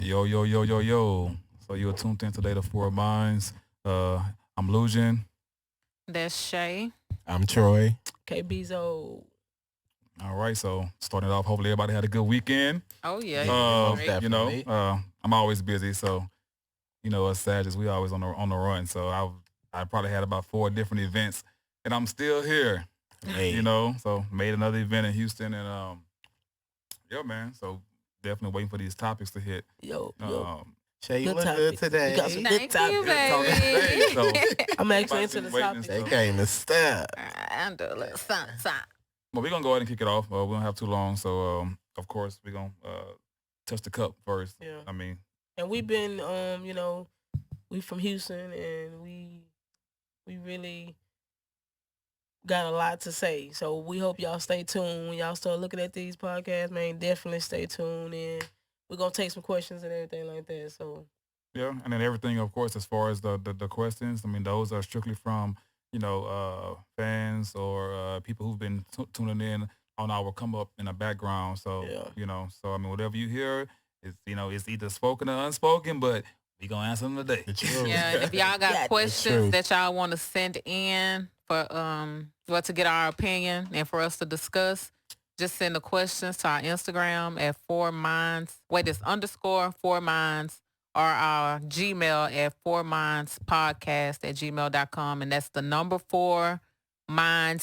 Yo, yo, yo, yo, yo. So you're tuned in today to Four Minds. I'm Lujan. That's Shay. I'm Troy. KBzo. All right, so starting it off, hopefully everybody had a good weekend. Oh yeah, Yeah, he was most great. definitely. I'm always busy, so us Sagittarius, we always on the run. So I probably had about 4 different events, and I'm still here. Hey, So made another event in Houston, and yeah, man. So definitely waiting for these topics to hit. Yo. Shay, you Good look good topic. today. We got some Thank good you, topics. Hey, so baby. I'm actually Everybody's into the been waiting topic. They so- came to step. I'm doing a little something. well, we're gonna go ahead and kick it off. We don't have too long, so of course we're gonna touch the cup first. Yeah. I mean, And we've been, we from Houston, and we really got a lot to say. So we hope y'all stay tuned when y'all start looking at these podcasts. Man, definitely stay tuned, and we're gonna take some questions and everything like that. So yeah, and then everything, of course, as far as the questions. I mean, those are strictly from fans or people who've been tuning in on our come up in the background. So Yeah. so I mean, whatever you hear is it's either spoken or unspoken, but we gonna answer them today. The truth. Yeah, and if y'all got Yeah, the questions truth. that y'all want to send in for to get our opinion and for us to discuss, just send the questions to our Instagram at 4minds. Wait, it's underscore 4minds or our Gmail at 4mindspodcast@gmail.com. And that's the number 4minds,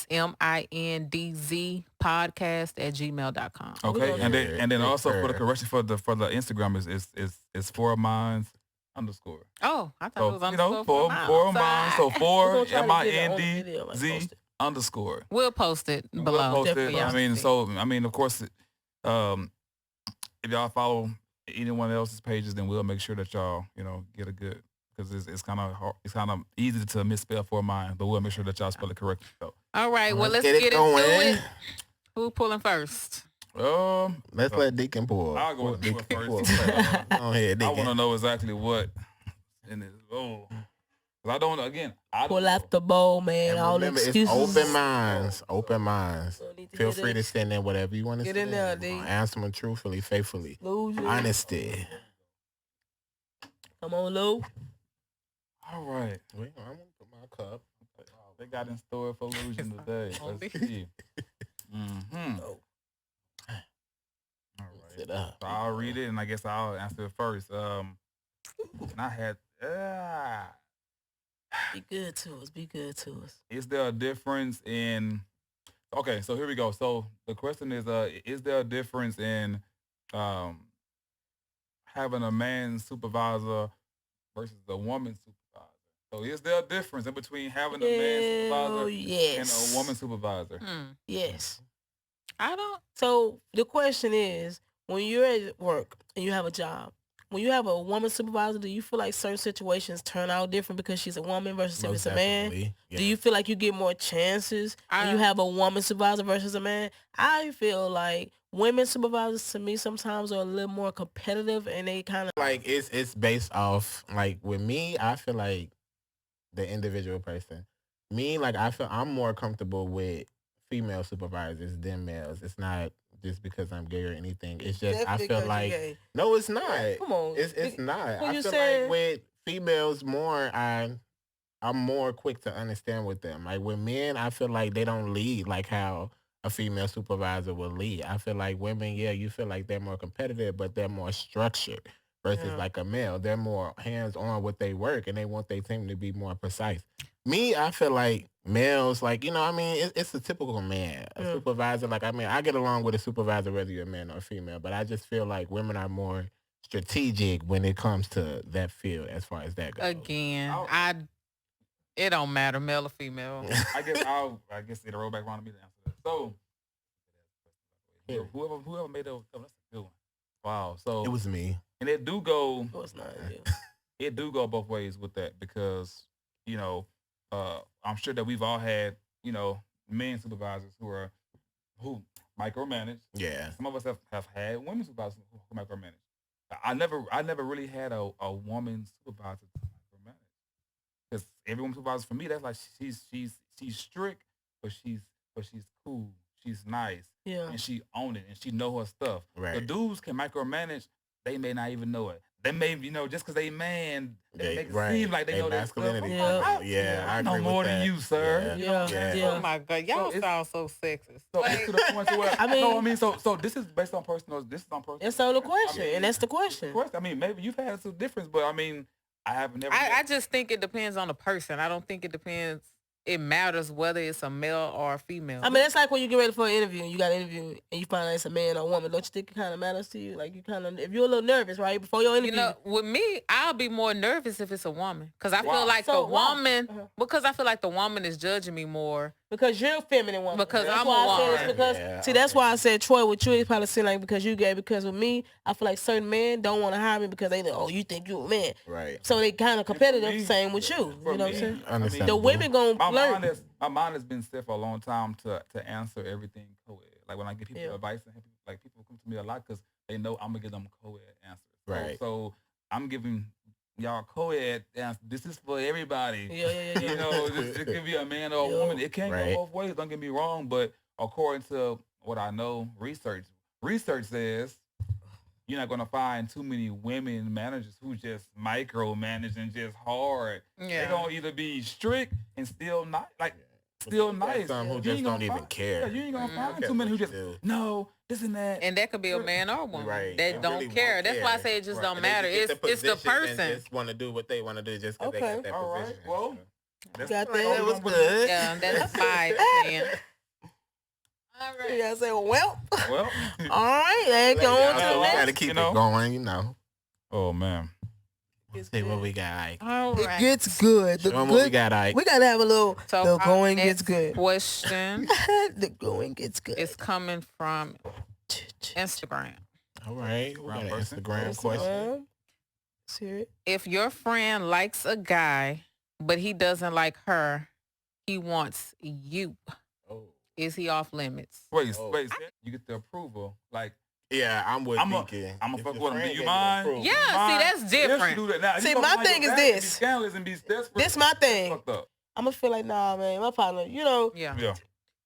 MINDZ podcast@gmail.com. Okay, gonna- and then also for the Sure. correction for the Instagram is 4minds underscore. Oh, I thought it So was underscore four miles. four minds. So We're four gonna try to get it on the MIND video, like, Z post it. underscore. We'll post it We'll below. post Definitely it. for y'all I to mean, see. of course, um, if y'all follow anyone else's pages, then we'll make sure that y'all get a good because it's kind of easy to misspell for mine, but we'll make sure that y'all spell it correctly. So All right, well, let's Let's get get it into going. it. Who pulling first? Let's let Deacon pull. I'll go with Deacon Deacon pull first. Go ahead, I want to Deacon. know exactly what in this. Oh, 'cause I don't. Again, I don't Pull know. out the bowl, man. And All the remember, it's excuses. open minds. Open minds. Don't need to Feel hear free to this. send in whatever you want to Get send in there, We're D. gonna answer them truthfully, faithfully. Lose you. Honesty. Come on, Lou. All right. Wait, I'm gonna put my cup. They got in store for illusion today. Let's see. Mm-hmm. Oh. All Sit right. up. So I'll read it, and I guess I'll answer it first. And I had. Be good to us. Be good to us. Is there a difference in? Okay, so here we go. So the question is there a difference in um, having a man supervisor versus a woman supervisor? So is there a difference in between having a man Hell supervisor yes. and a woman supervisor? Yes. I don't. So the question is, when you're at work and you have a job, when you have a woman supervisor, do you feel like certain situations turn out different because she's a woman versus if Most it's a man? definitely, Do you feel like you get more chances when I- you have a woman supervisor versus a man? I feel like women supervisors to me sometimes are a little more competitive and they kind of like it's based off like with me, I feel like the individual person. Me, like I feel I'm more comfortable with female supervisors than males. It's not just because I'm gay or anything. It's just I feel like no, it's not. Come on. It's not. What I you feel saying? like with females more I'm more quick to understand with them. Like with men, I feel like they don't lead like how a female supervisor will lead. I feel like women, yeah, you feel like they're more competitive, but they're more structured versus Yeah. like a male. They're more hands on with their work and they want their team to be more precise. Me, I feel like males, like, I mean, it's a typical man. A Yeah. supervisor, like, I mean, I get along with a supervisor whether you're a man or a female, but I just feel like women are more strategic when it comes to that field as far as that goes. Again, I'll- it don't matter, male or female. I guess it'll roll back around to me to answer that. So whoever made that, that's a good one. Wow. So It was me. and it do go No, it's not. it do go both ways with that because I'm sure that we've all had men supervisors who micromanage. Yeah. Some of us have had women supervisors who micromanage. I never really had a woman supervisor to micromanage because every woman supervisor for me that's like she's strict but she's cool, she's nice, Yeah. and she own it and she know her stuff. Right. The dudes can micromanage. They may not even know it. they may, just because they man, they make it seem like they They know their masculinity. stuff. Yeah, I I agree know more with than that. you, sir. You know what I'm saying? Oh my God, y'all So sound so sexist. So it's to the point to where so this is based on personal. This is on personal. That's the question, and that's the question. I mean, maybe you've had some difference, but I mean, I have never. I just think it depends on the person. I don't think it depends. It matters whether it's a male or a female. I mean, it's like when you get ready for an interview and you got an interview and you find out it's a man or a woman. Don't you think it kind of matters to you? Like, you kind of, if you're a little nervous, right, before your interview. With me, I'll be more nervous if it's a woman. Because I feel like because I feel like the woman is judging me more. Because you're a feminine woman. Because that's I'm why a I woman. said it's because, that's why I said, Troy, with you, it probably seemed like because you gay. Because with me, I feel like certain men don't want to hire me because they know, oh, you think you a man. Right. So they kind of competitive, same with you. You know what I'm saying? The women going to learn. My mind has been set for a long time to answer everything co-ed. Like when I give people advice, and like people come to me a lot because they know I'm gonna give them co-ed answers. Right. So I'm giving y'all co-ed answers. This is for everybody. Yeah. It could be a man or a woman. It can't go both ways. Don't get me wrong, but according to what I know, research says you're not gonna find too many women managers who just micromanage and just hard. Yeah. They're gonna either be strict and still not like. Still nice. Some who just don't even care. Yeah, you ain't gonna find too many who just no, this and that. And that could be a man or a woman that don't really care. That's why I say it just don't matter. It's the person. Just want to do what they want to do just because they got that all position. Right. Well, that was good. Yeah, that's my opinion. All right. You gotta say, well. All right, let's go on to the next. Gotta keep it going, Oh man. See what we got, Ike. All right. It gets good. What we got, Ike. We gotta have a little. So the going gets good. Question. The going gets good. It's coming from Instagram. All right, we got an Instagram question. If your friend likes a guy, but he doesn't like her, he wants you. Oh. Is he off limits? Wait. You get the approval, like. Yeah, I'm with Deacon. I'm a fuck with him. Do you mind? Yeah, see, that's different. See, my thing is this. Be scandalous and be desperate. This my thing. I'm gonna feel like, nah, man, my partner, Yeah.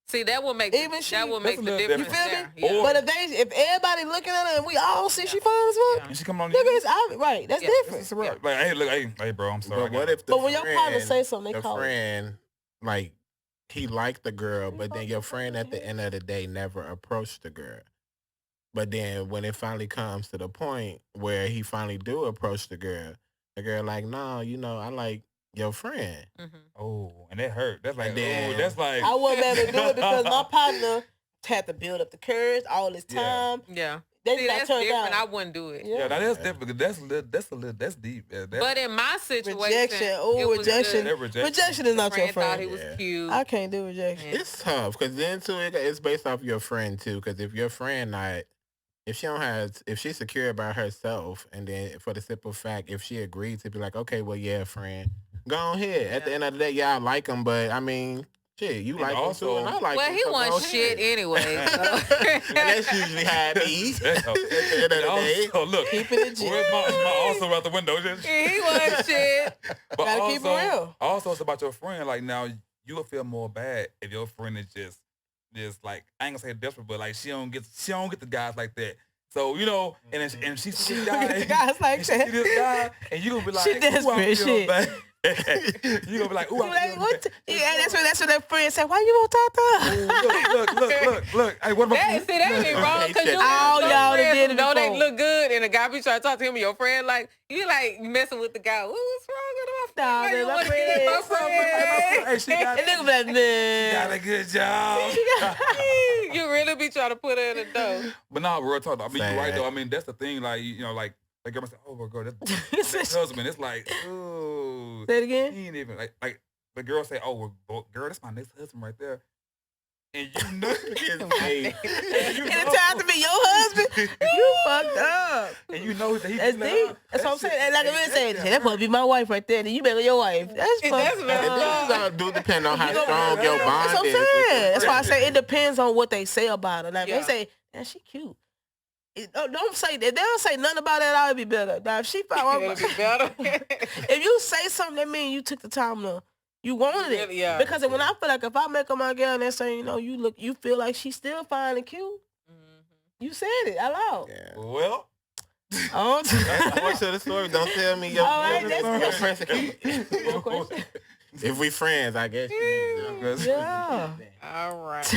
See, that will make the difference. You feel me? Yeah. But if everybody looking at her and we all see she fine as well, and she come on, right? That's different. Like, hey, bro, I'm sorry. But what if when your partner say something, they call friend like he liked the girl, but then your friend at the end of the day never approached the girl. But then when it finally comes to the point where he finally do approach the girl like, no, I like your friend. Mm-hmm. Oh, and that hurt. That's like, that's like. I wasn't able to do it because my partner had to build up the courage all this time. Yeah. See, that's different. Down. I wouldn't do it. Yeah, that's different. That's deep. But in my situation, rejection is not your friend. Thought he was cute. I can't do rejection. It's tough because then too, it's based off your friend too. Because if your friend if she's secure about herself, and then for the simple fact, if she agreed to be like, okay, well, yeah, friend, go on ahead. At the end of the day, y'all like him, but I mean, shit, you like him too, and I like him. Well, he wants shit anyway. And that's usually how it be. At the end of the day. So look, where's my also out the window? He wants shit. But gotta keep it real. Also, it's about your friend. Like now, you'll feel more bad if your friend is just like, I ain't gonna say desperate, but like she don't get the guys like that. So and she see this guy, like that. This guy, and you gonna be like, she desperate shit. You gonna be like, ooh, like, what? Yeah, that's what that friend said. Why you won't talk to her? Look. Hey, what about that ain't wrong because you all y'all that did it know before. they look good, and the guy be trying to talk to him, and your friend like you like messing with the guy. What's wrong with my friend? My friend. Hey, she got a good job. You really be trying to put her in the door. But nah, real talk. I mean, you're right though. I mean, that's the thing. Like like girl say, oh my God, that's husband. It's like, ooh. Say it again. He ain't even like the girl say, oh well, girl, that's my next husband right there. And you know and it time to be your husband. You fucked up. And you know that he that's deep. That's what I'm saying. Like I said, that supposed to be my wife right there. And you better your wife. That's fucked up. It do depend on how strong your bond is. That's what I'm saying. That's why I say it depends on what they say about her. Like they say, man, she cute. Don't say that. They don't say nothing about that. I would be better. Now if she found be better. if you say something, that means you took the time to. You wanted it. Yeah. Because when I feel like if I make her my girl and they say, you feel like she's still fine and cute, you said it out loud. Yeah. Well, Oh, That's the portion of the story. Don't tell me your, All right, your, that's your good. friends. Your question. If we friends, I guess. Yeah. All right.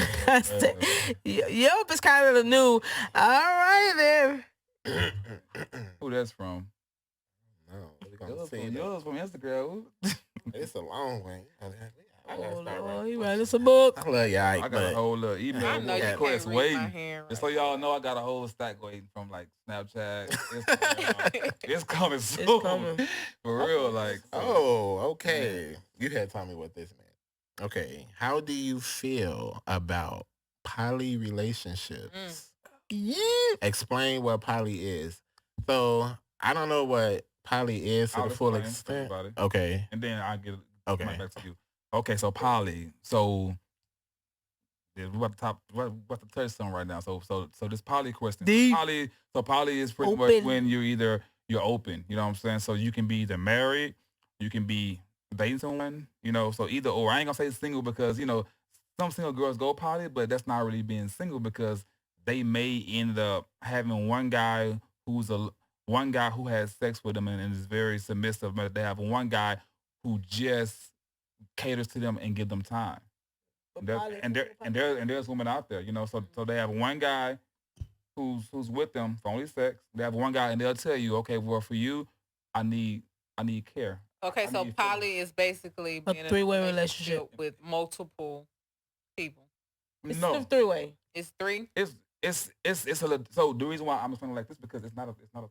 Yup, it's kind of new. All right, then. Who that's from? No, we're gonna see. Yours from Instagram. It's a long way. I gotta Oh, start Lord, writing he questions. write us a book. I love y'all, I got but a whole little email I know you request can't read my waiting. hand Just right. so y'all know, I got a whole stack waiting from like Snapchat, Instagram. It's coming soon. It's coming. For real, like. So, oh, okay. You had to tell me what this meant. Okay, how do you feel about poly relationships? Yeah. Explain what poly is. So I don't know what poly is to I'll the full explain to extent. everybody. Okay. And then I get Okay. right back to you. Okay, so poly. So yeah, we're about to touch something right now. So this poly question. Deep. Poly is pretty much Open. when you're open. You know what I'm saying? So you can be either married, you can be dating someone, you know, so either or. I ain't gonna say single because, you know, some single girls go poly, but that's not really being single because they may end up having one guy who has sex with them and is very submissive, but they have one guy who just caters to them and give them time. There's women out there, you know, so they have one guy who's with them for only sex. They have one guy and they'll tell you, okay, well, for you, I need care. Okay, so poly is basically A being in three-way relationship with multiple people. It's No, a three-way. It's three. it's a little, so the reason why I'm explaining like this because it's not a threesome.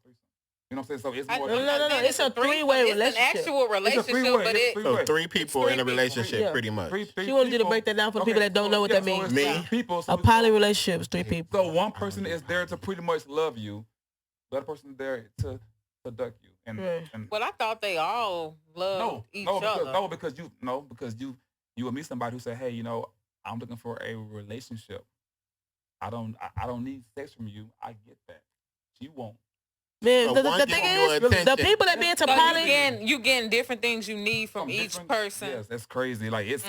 You know what I'm saying? So it's more. No. It's a three-way relationship. It's an actual relationship, three-way. but It's it. So three people in a people. relationship, Yeah. pretty much. Three She wanted you to people. break that down for the people that don't know what yeah, that so means. it's Me? three people. A poly relationship is three people. So one person is there to pretty much love you. The other person is there to duck you. And Well, I thought they all loved each other. Because you will meet somebody who say, hey, you know, I'm looking for a relationship. I don't need sex from you. I get that. She won't. Man, So the one thing give you is, attention. the people that be into So poly, you getting different things you need from each different- person. Yes, that's crazy. Like it's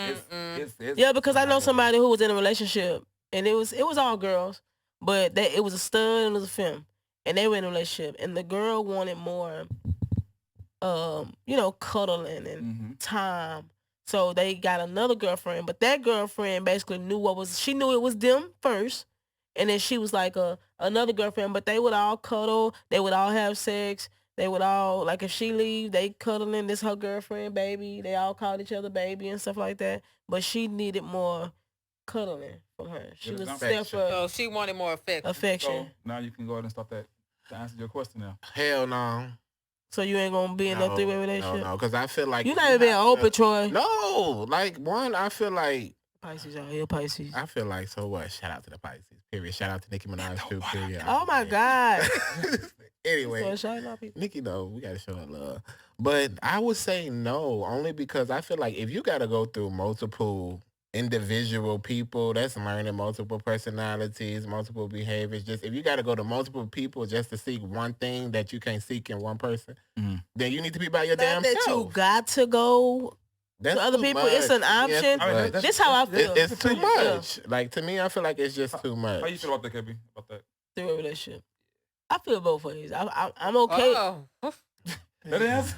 yeah, because I know somebody who was in a relationship and it was all girls, but it was a stud and it was a femme, and they were in a relationship, and the girl wanted more, cuddling and time. So they got another girlfriend, but that girlfriend basically she knew it was them first. And then she was like another girlfriend, but they would all cuddle. They would all have sex. They would all, like if she leave, they cuddling. This her girlfriend, baby. They all called each other baby and stuff like that. But she needed more cuddling from her. She was there for So she wanted more affection. So now you can go ahead and start that to answer your question now. Hell no. So you ain't gonna be in no three-way relationship? No, because I feel like you not even being open, Troy. No, like one, I feel like Pisces out here, Pisces. I feel like so what? Shout out to the Pisces. Period. Shout out to Nicki Minaj too. Period. Oh my God. Anyway, So shout out people. Nikki, though, we gotta show her love. But I would say no, only because I feel like if you gotta go through multiple individual people, that's learning multiple personalities, multiple behaviors. Just if you gotta go to multiple people just to seek one thing that you can't seek in one person, then you need to be by your damn that self. you got to go That's to other too people. much. It's an option. Yeah, This how I feel. It's too much. Like to me, I feel like it's just too much. How you feel about that, KB? About that? Three-way relationship. I feel both ways. I'm okay. Oh. Let it answer.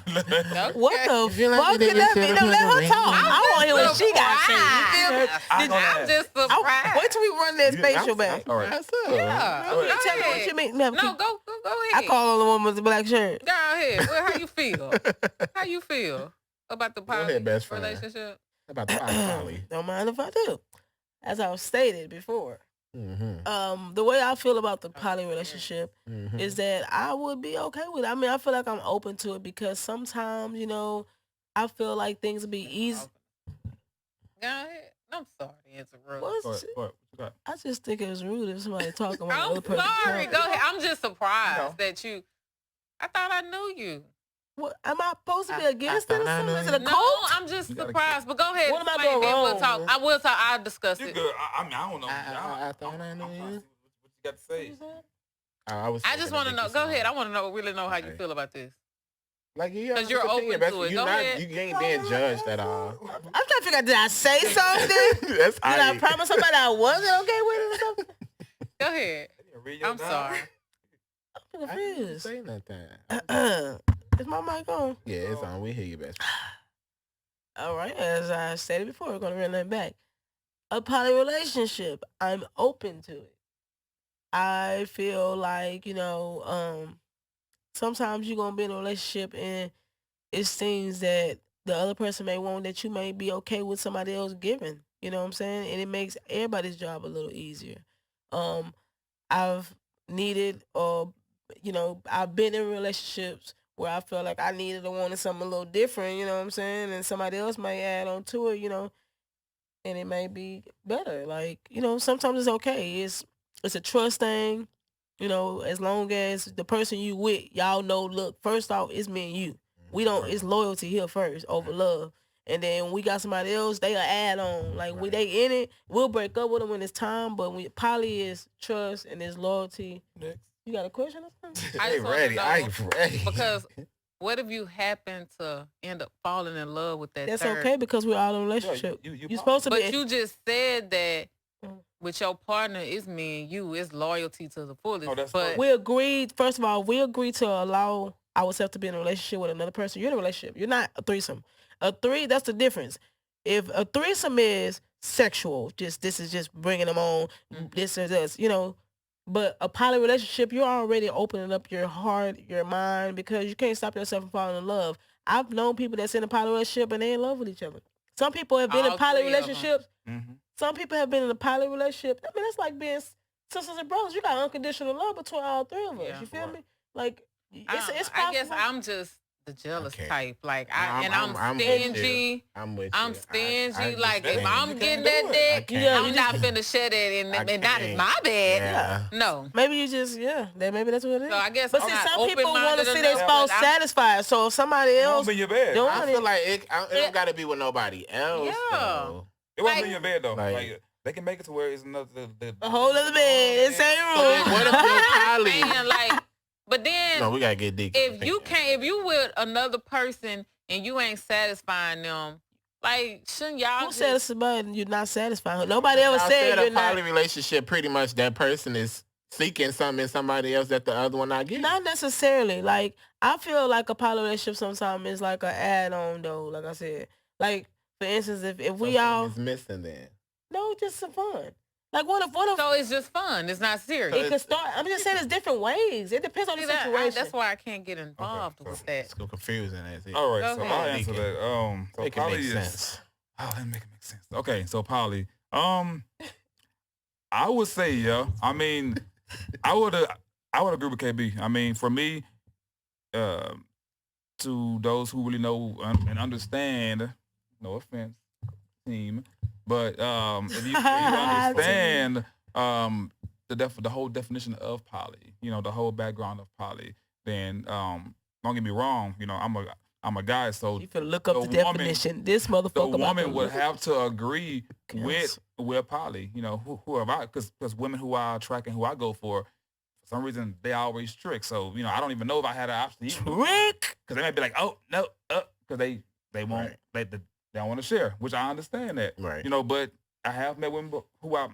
What the feel like fuck? you Let didn't me let her say talk. I want to hear what she got to say. You feel me? I'm just surprised. Wait till we run that spatial back. All right. Yeah. Go Tell me what you mean. No, go I ahead. call on the woman with the black shirt. Go ahead. Well, how you feel? How you feel about the poly ahead, best friend. relationship? About the poly. Don't mind if I do. As I've stated before, Mm-hmm. the way I feel about the poly relationship Mm-hmm. is that I would be okay with it. I mean, I feel like I'm open to it because sometimes, I feel like things would be easy. Go ahead. I'm sorry to interrupt. What What you got? I just think it was rude if somebody talking about I'm another person. sorry. talking. Go ahead. I'm just surprised No. that you. I thought I knew you. What, am I supposed to be against I it or thought I something? knew Is it a No, cult? I'm just You gotta surprised. But go ahead. What am I explain, doing then we'll wrong? talk. I will talk. I'll discuss You it. good? I mean, I don't know. I thought I knew I'm trying to you. see what you got to say. I just want to know. Go ahead. I want to really know how you feel about this. Like you, 'Cause you're open to it. Go ahead. You ain't being judged at all. I'm trying to figure out, did I say something? That's Did I promise somebody I wasn't okay with it or something? Go ahead. Read your I'm down. sorry. I'm gonna the I didn't frizz. say nothing. Is my mic on? Yeah, it's on. We hear you, best. All right, as I stated before, we're gonna run that back. A poly relationship, I'm open to it. I feel like, sometimes you're gonna be in a relationship and it's things that the other person may want that you may be okay with somebody else giving. You know what I'm saying? And it makes everybody's job a little easier. I've needed I've been in relationships where I felt like I needed or wanted something a little different, you know what I'm saying? And somebody else may add on to it, and it may be better. Like, sometimes it's okay. It's a trust thing, as long as the person you with, y'all know, look, first off, it's me and you. We don't, it's loyalty here first over love. And then we got somebody else, they add on. Like, when they in it, we'll break up with them when it's time. But when poly is trust and it's loyalty. Next. You got a question or something? I I just wanna ready. know, I ain't ready. because what if you happen to end up falling in love with that That's third? okay because we're all in a relationship. You're supposed to But be. you just said that Mm. with your partner, it's me and you. It's loyalty to the fullest. Oh, that's but We agreed, first of all, we agreed to allow ourselves to be in a relationship with another person. You're in a relationship. You're not a threesome. That's the difference. If a threesome is sexual, this is just bringing them on, this or this, But a poly relationship, you're already opening up your heart, your mind, because you can't stop yourself from falling in love. I've known people that's in a poly relationship and they in love with each other. Some people have been in All poly three of 'em. relationships. Mm-hmm. Some people have been in a poly relationship. I mean, it's like being sisters and brothers. You got unconditional love between all three of us. Yeah. You feel Right. me? Like, it's possible. I guess I'm just the jealous Okay. type. Like, I'm I'm with you. stingy. I'm with you. I'm stingy. Like, if understand. I'm You getting can't do that it. dick, can't. I'm not finna share that, and that is can't. my bad. Yeah. No. Maybe you just, maybe that's what it is. So I guess But I'm see, not some people want to open-minded see their enough, spouse but I'm- satisfied. So if somebody It else won't be in your bed. doing I it, feel like it don't gotta be with nobody else. Yeah. Though. It won't like- be in your bed though. like- Like they can make it to where it's another a whole other bed, same So then room. what if you're poly? And like, but then No, we gotta get deep. if you with another person and you ain't satisfying them, like, shouldn't y'all Who said it's about you're not satisfied? Nobody ever Y'all said a you're not. poly relationship, pretty much that person is seeking something in somebody else that the other one not getting. Not necessarily. Like, I feel like a poly relationship sometimes is like an add-on though. Like I said, like for instance, if we Something all is missing then. no, just some fun. Like what if So it's just fun. It's not serious. it could start? I'm just saying it's different ways. It depends on See the that? situation. That's why I can't get involved Okay, with that. It's so confusing as it. All right, Go so ahead. I'll answer that. So Make it poly make is. sense. Oh, let me make it make sense. Okay, so poly. I would say yeah. I mean, I would agree with KB. I mean, for me, to those who really know and understand, no offense, team, but if you understand the whole definition of poly, the whole background of poly, then don't get me wrong, I'm a guy, so You finna look up the the woman- definition. This motherfucker. the about woman to would look- have to agree Yes. with poly. Who have I? Because women who I attract and who I go for some reason they always trick. So I don't even know if I had an option. Trick. Because they might be like, oh no, because they won't they don't want to share, which I understand that. Right. But I have met women who I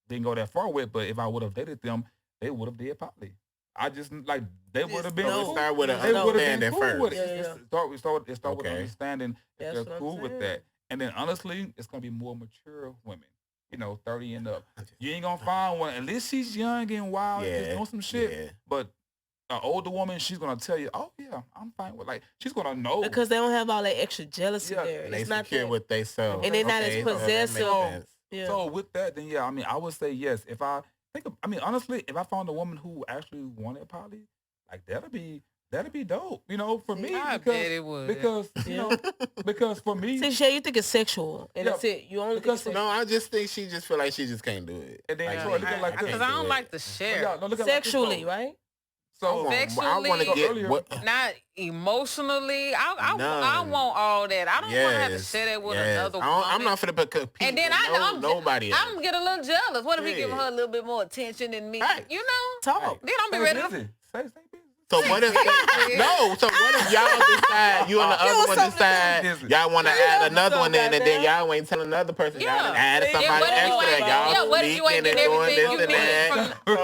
didn't go that far with. But if I would have dated them, they would have did poly. I just like they would have been. no. cool. Start with an They would have been understanding cool first. with it. Yeah, It start with Okay. understanding if That's they're what I'm cool with saying. that. And then honestly, it's gonna be more mature women. 30 and up. You ain't gonna find one. At least she's young and wild and just doing some shit. Yeah. But an older woman, she's gonna tell you, "Oh yeah, I'm fine with." Like she's gonna know Because they don't have all that extra jealousy Yeah, there. And they It's not secure that. with they self. And they're not as Okay, so that makes possessive. sense. Yeah. So with that, then yeah, I mean, I would say yes. If I honestly, if I found a woman who actually wanted poly, like that'd be dope. For me, I because bet it would. because for me, See, Shay, you think it's sexual, and Yeah, that's it. You only because think it's No, I just think she just feel like she just can't do it. And then Like, Troy, look at it like this. Because I don't like to share. yeah, no, look at it like this, sexually, though. right? So I want to Sexually- get Earlier- what. Not emotionally. I None. want all that. I don't want to have to Yes, share that with yes. another I don't- woman. I'm not finna compete And then with I'm nobody else. I'm get a little jealous. What if he give Yeah. her a little bit more attention than me? Right. You know? Talk. Then I'm be stay ready to. busy. Stay busy. So what if So what if y'all decide, you and the other one decide y'all want to add another one in, and then y'all ain't telling another person y'all done added somebody extra, y'all what if you ain't leaking and getting doing this everything and you that. So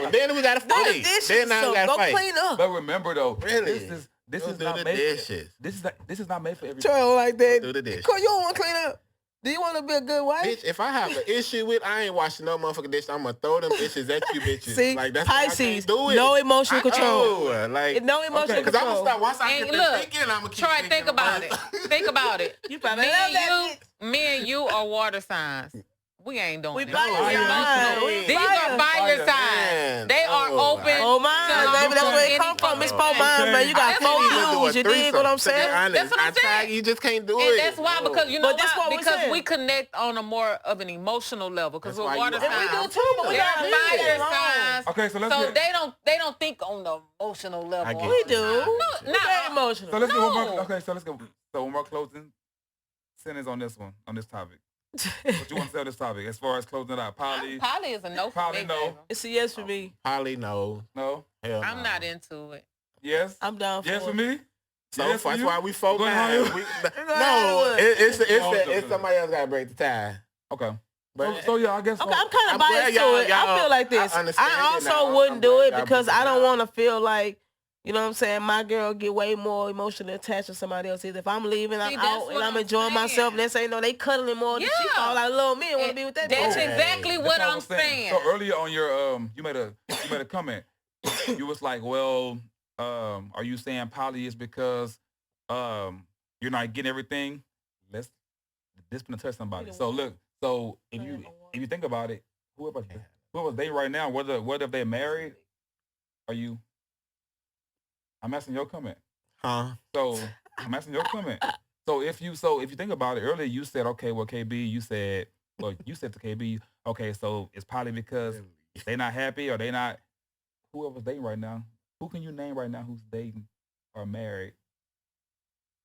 no, then we gotta fight. Then now we gotta fight. Clean up. But remember though, Really? this is do not the made dishes. this is not made for everybody. Troy like that. Do the dishes. Cause you don't want to clean up. Do you want to be a good wife? Bitch, if I have an issue with, I ain't washing no motherfucking dish. I'm gonna throw them dishes at you, bitches. See, like that's why I Pisces, can't do it. no emotional control. Like No emotional because I'm control. gonna start once I And get look, to thinking, I'm gonna keep Troy, thinking think about it. Think about it. You probably Me love and that bitch. me and you are water signs. We ain't doing We it. fire I signs. ain't. These are fire signs. Man. They are open. Oh my, baby, that's where it come from. It's for mine, man. You got That's four why- views. You dig what I'm saying? That's what I'm saying. You just can't do And it. that's why, because you know But that's why? what we Because said. we connect on a more of an emotional level. Because That's we're why water you- And we signs. do too, but we They're gotta leave fire it alone. signs. Okay, so let's So get, they don't think on the emotional level. I get We you. do. No, We not very emotional. so let's get one more. No. Okay, so let's go. So one more closing sentence on this one, on this topic. What you want to say on this topic as far as closing it out? Poly, Poly is a no for Poly, me, no. baby. It's a yes for me. Holly, no. no, Hell I'm no. not into it. yes, I'm down for yes it. for me. So Yes for that's you? why we folk Go now. ahead. No, No, it's somebody else gotta break the tie. Okay. But So yeah, I guess. Okay, I'm kind I'm of biased glad to y'all- it. I y'all- feel like this. I understand I it now. also wouldn't I'm do glad it y'all because bring it I don't out. want to feel like, you know what I'm saying, my girl get way more emotionally attached to somebody else. If I'm leaving, I'm See, that's out, what and I'm I'm enjoying saying. myself, and they say, no, they cuddling more than she Yeah. fall like a little man want to be with that That's bitch. exactly That's what I I'm was saying. So earlier on your you made a comment. You was like, well, are you saying poly is because you're not getting everything? This gonna touch somebody. So look, so if you think about it, whoever they right now, whether if they're married, are you? I'm asking your comment. Huh? So I'm asking your comment. So if you think about it, earlier you said, okay, well KB, you said to KB, okay, so it's probably because they not happy or they not whoever's dating right now. Who can you name right now who's dating or married?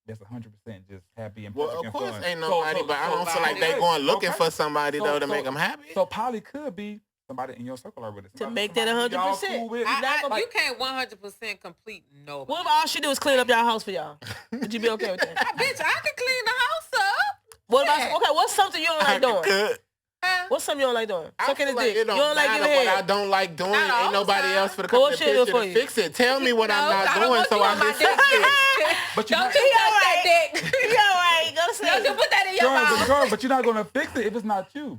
That's 100% just happy and perfect Well, of and course fun. ain't nobody, but I don't feel like they okay, going looking okay. for somebody So- though to so- make them happy. So poly could be somebody in your circle already. To make that 100%. Cool with. You can't 100% complete nobody. What if all she do is clean up y'all house for y'all? Would you be okay with that? Bitch, I can clean the house up. What about, Yeah. okay, what's something you don't like doing? Good. Huh? What's something you don't like doing? I Sucking feel the like dick. it don't You don't like matter giving what I head. don't like doing. Not all Ain't the nobody time. else for the But what company she do picture for to you? fix it. Tell me what I'm No, not I don't doing want so you I on my can fix it. But you Don't not, you touch that dick. You all right? Go to Don't you sleep. put that in your Girl, mouth. but you're not gonna fix it if it's not you.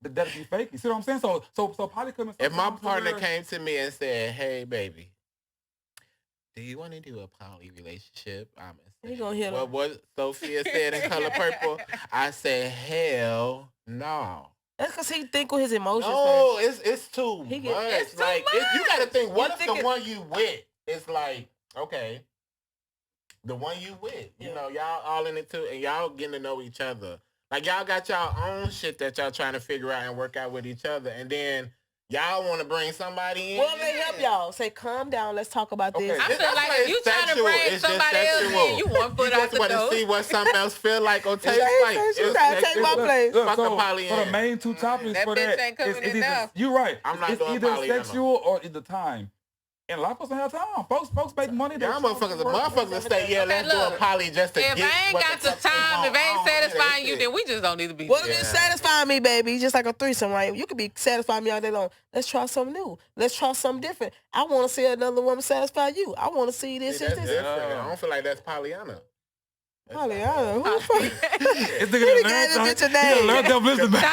That'd be fake. You see what I'm saying? So poly coming. If my partner came to me and said, "Hey, baby, do you want to do a poly relationship?" I'm He gonna hit well, him. what Sophia said in Color Purple. I said, "Hell no." That's because he think with his emotions. No, it's too He much. get- it's too Like you got to think. What You if think the one you with is like, okay, the one you with, you Yeah. know, y'all all in it too, and y'all getting to know each other. Like y'all got y'all own shit that y'all trying to figure out and work out with each other, and then y'all want to bring somebody in. Well, they help y'all. Say, calm down. Let's talk about this. Okay. I feel That's like why if you it's trying to sexual. bring It's just somebody else sexual. in, you one foot You out just the want to door. see what something else feel like or taste She like. trying to take sexual. my place. Look, Fuck so a poly for the in. main two topics That for bitch that, ain't coming it's either, enough. you're right. I'm not it's doing either poly, sexual or it's the time. And a lot of folks don't have time. Folks make money. Y'all motherfuckers will say, yeah, Okay, let's do a look. poly just to If get I ain't what got the fuck they time, want. if I I ain't don't hear that satisfying you, shit. then we just don't need to be What if together. you satisfy me, baby? Just like a threesome, right? You could be satisfying me all day long. Let's try something new. Let's try something different. I want to see another woman satisfy you. I want to see this, See, this, that's this. different. I don't feel like that's Pollyanna. Polyamorous. Who the fuck? It's Who nigga gave this bitch a name? learn to listen, man. I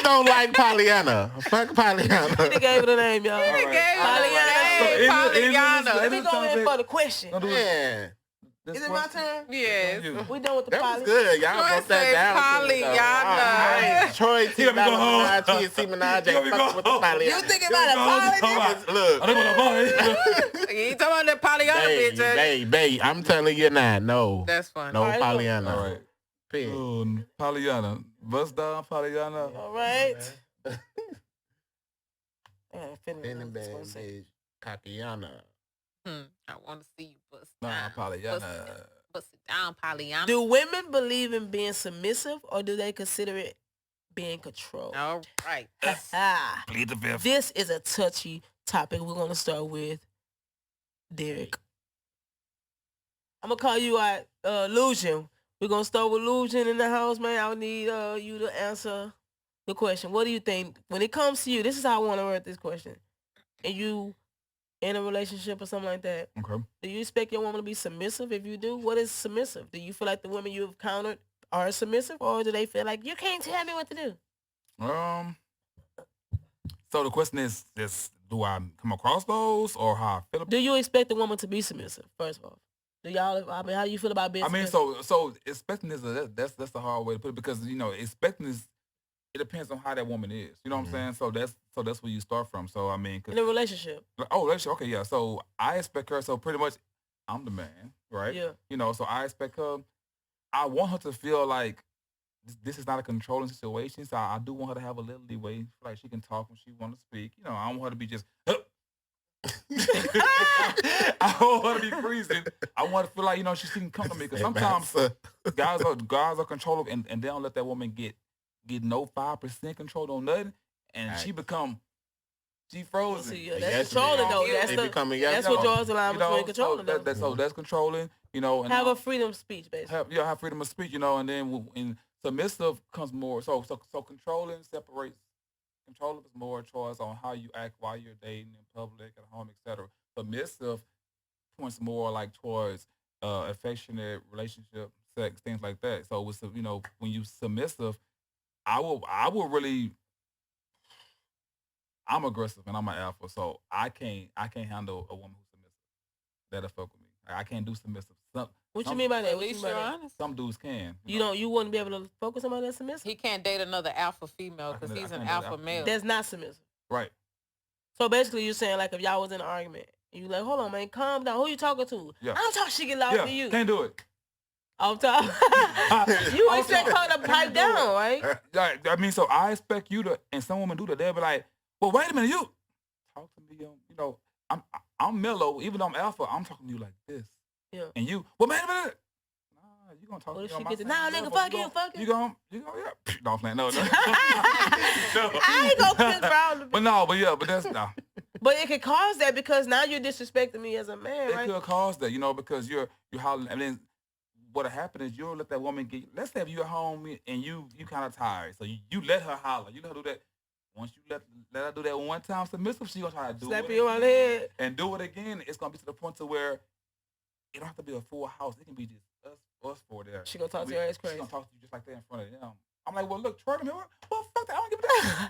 don't like Pollyanna. Fuck Pollyanna. He gave it a name, y'all. All right. Polyamorous. Polyamorous. Let me go in for the question. Man, Is it my turn? Yes. We done with the that was poly. good. Y'all Troy broke that said down. to me, though. Pollyanna. All right. Troy T. He gonna be going home. Minaj, T. Minaj, He gonna be ain't fucking with the going home. Pollyanna. You thinking about a poly? Look. I don't want to You ain't talking about that Pollyanna bitch. Babe, I'm telling you now, no. That's funny. No All right, Pollyanna. All right. Pig. Pollyanna. Bust down Pollyanna. All right. Then the bad bitch, Kakiana. I want to see you bust Nah, down. Pollyanna. Bust it down, Pollyanna. Do women believe in being submissive, or do they consider it being controlled. All right. Plead the fifth. This is a touchy topic. We're going to start with Derek. I'm going to call you out, Lucian. We're going to start with Lucian in the house, man. I need you to answer the question. What do you think? When it comes to you, this is how I want to word this question. And you in a relationship or something like that, Okay. do you expect your woman to be submissive? If you do, what is submissive? Do you feel like the women you've encountered are submissive, or do they feel like you can't tell me what to do? So the question is, do I come across those or how I feel about Do you expect the woman to be submissive? First of all, do y'all? I mean, how do you feel about being? I mean, submissive? so expecting is that's the hard way to put it, because expecting is, it depends on how that woman is. You know what I'm saying? So that's where you start from. So I mean, in a relationship. Relationship. Okay, yeah. So I expect her. So pretty much, I'm the man, right? Yeah. So I expect her. I want her to feel like this is not a controlling situation. So I do want her to have a little leeway, like she can talk when she want to speak. I don't want her to be just. I don't want to be freezing. I want to feel like she can come to me, because sometimes guys are controlling, and they don't let that woman get no 5% control on nothing, and she frozen. See, that's controlling though. That's what draws the line between controlling. So that's controlling. And have a freedom of speech, basically. Have freedom of speech. And then in submissive comes more. So controlling separates. Controlling is more a choice on how you act while you're dating in public, at home, etc. Submissive points more like towards affectionate relationship, sex, things like that. So with when you submissive, I will really. I'm aggressive and I'm an alpha, so I can't handle a woman who's submissive. That'll fuck with me. I can't do submissive. What you mean by that? What you mean by that? Some dudes can. You wouldn't be able to focus on somebody that's submissive? He can't date another alpha female because he's an alpha male. That's not submissive. Right. So basically you're saying, like, if y'all was in an argument, you like, hold on, man, calm down. Who you talking to? Yeah. I don't talk shit loud to you. Can't do it. Off top. You expect her to pipe down, right? I mean, so I expect you to, and some women do that. They'll be like, well, wait a minute, you talk to me. I'm mellow, even though I'm alpha. I'm talking to you like this. Yeah. And you, well, wait a minute. Nah, you gonna talk to me on my same level. Fuck you. You gonna, yeah. No, I'm playing. No. I ain't gonna piss around. But that's no. But it could cause that, because now you're disrespecting me as a man, It right? could cause that, because you're hollering, and then what'll happen is you'll let that woman get. Let's say if you're at home and you kind of tired, so you let her holler, you let her do that. Once you let her do that one time submissive, she gonna try to do Slap it you on the head and do it again. It's gonna be to the point to where it don't have to be a full house. It can be just us four there. She gonna talk to your ass crazy. She gonna talk to you just like that in front of them. I'm like, well, look, Troy, well, fuck that. I don't give a damn.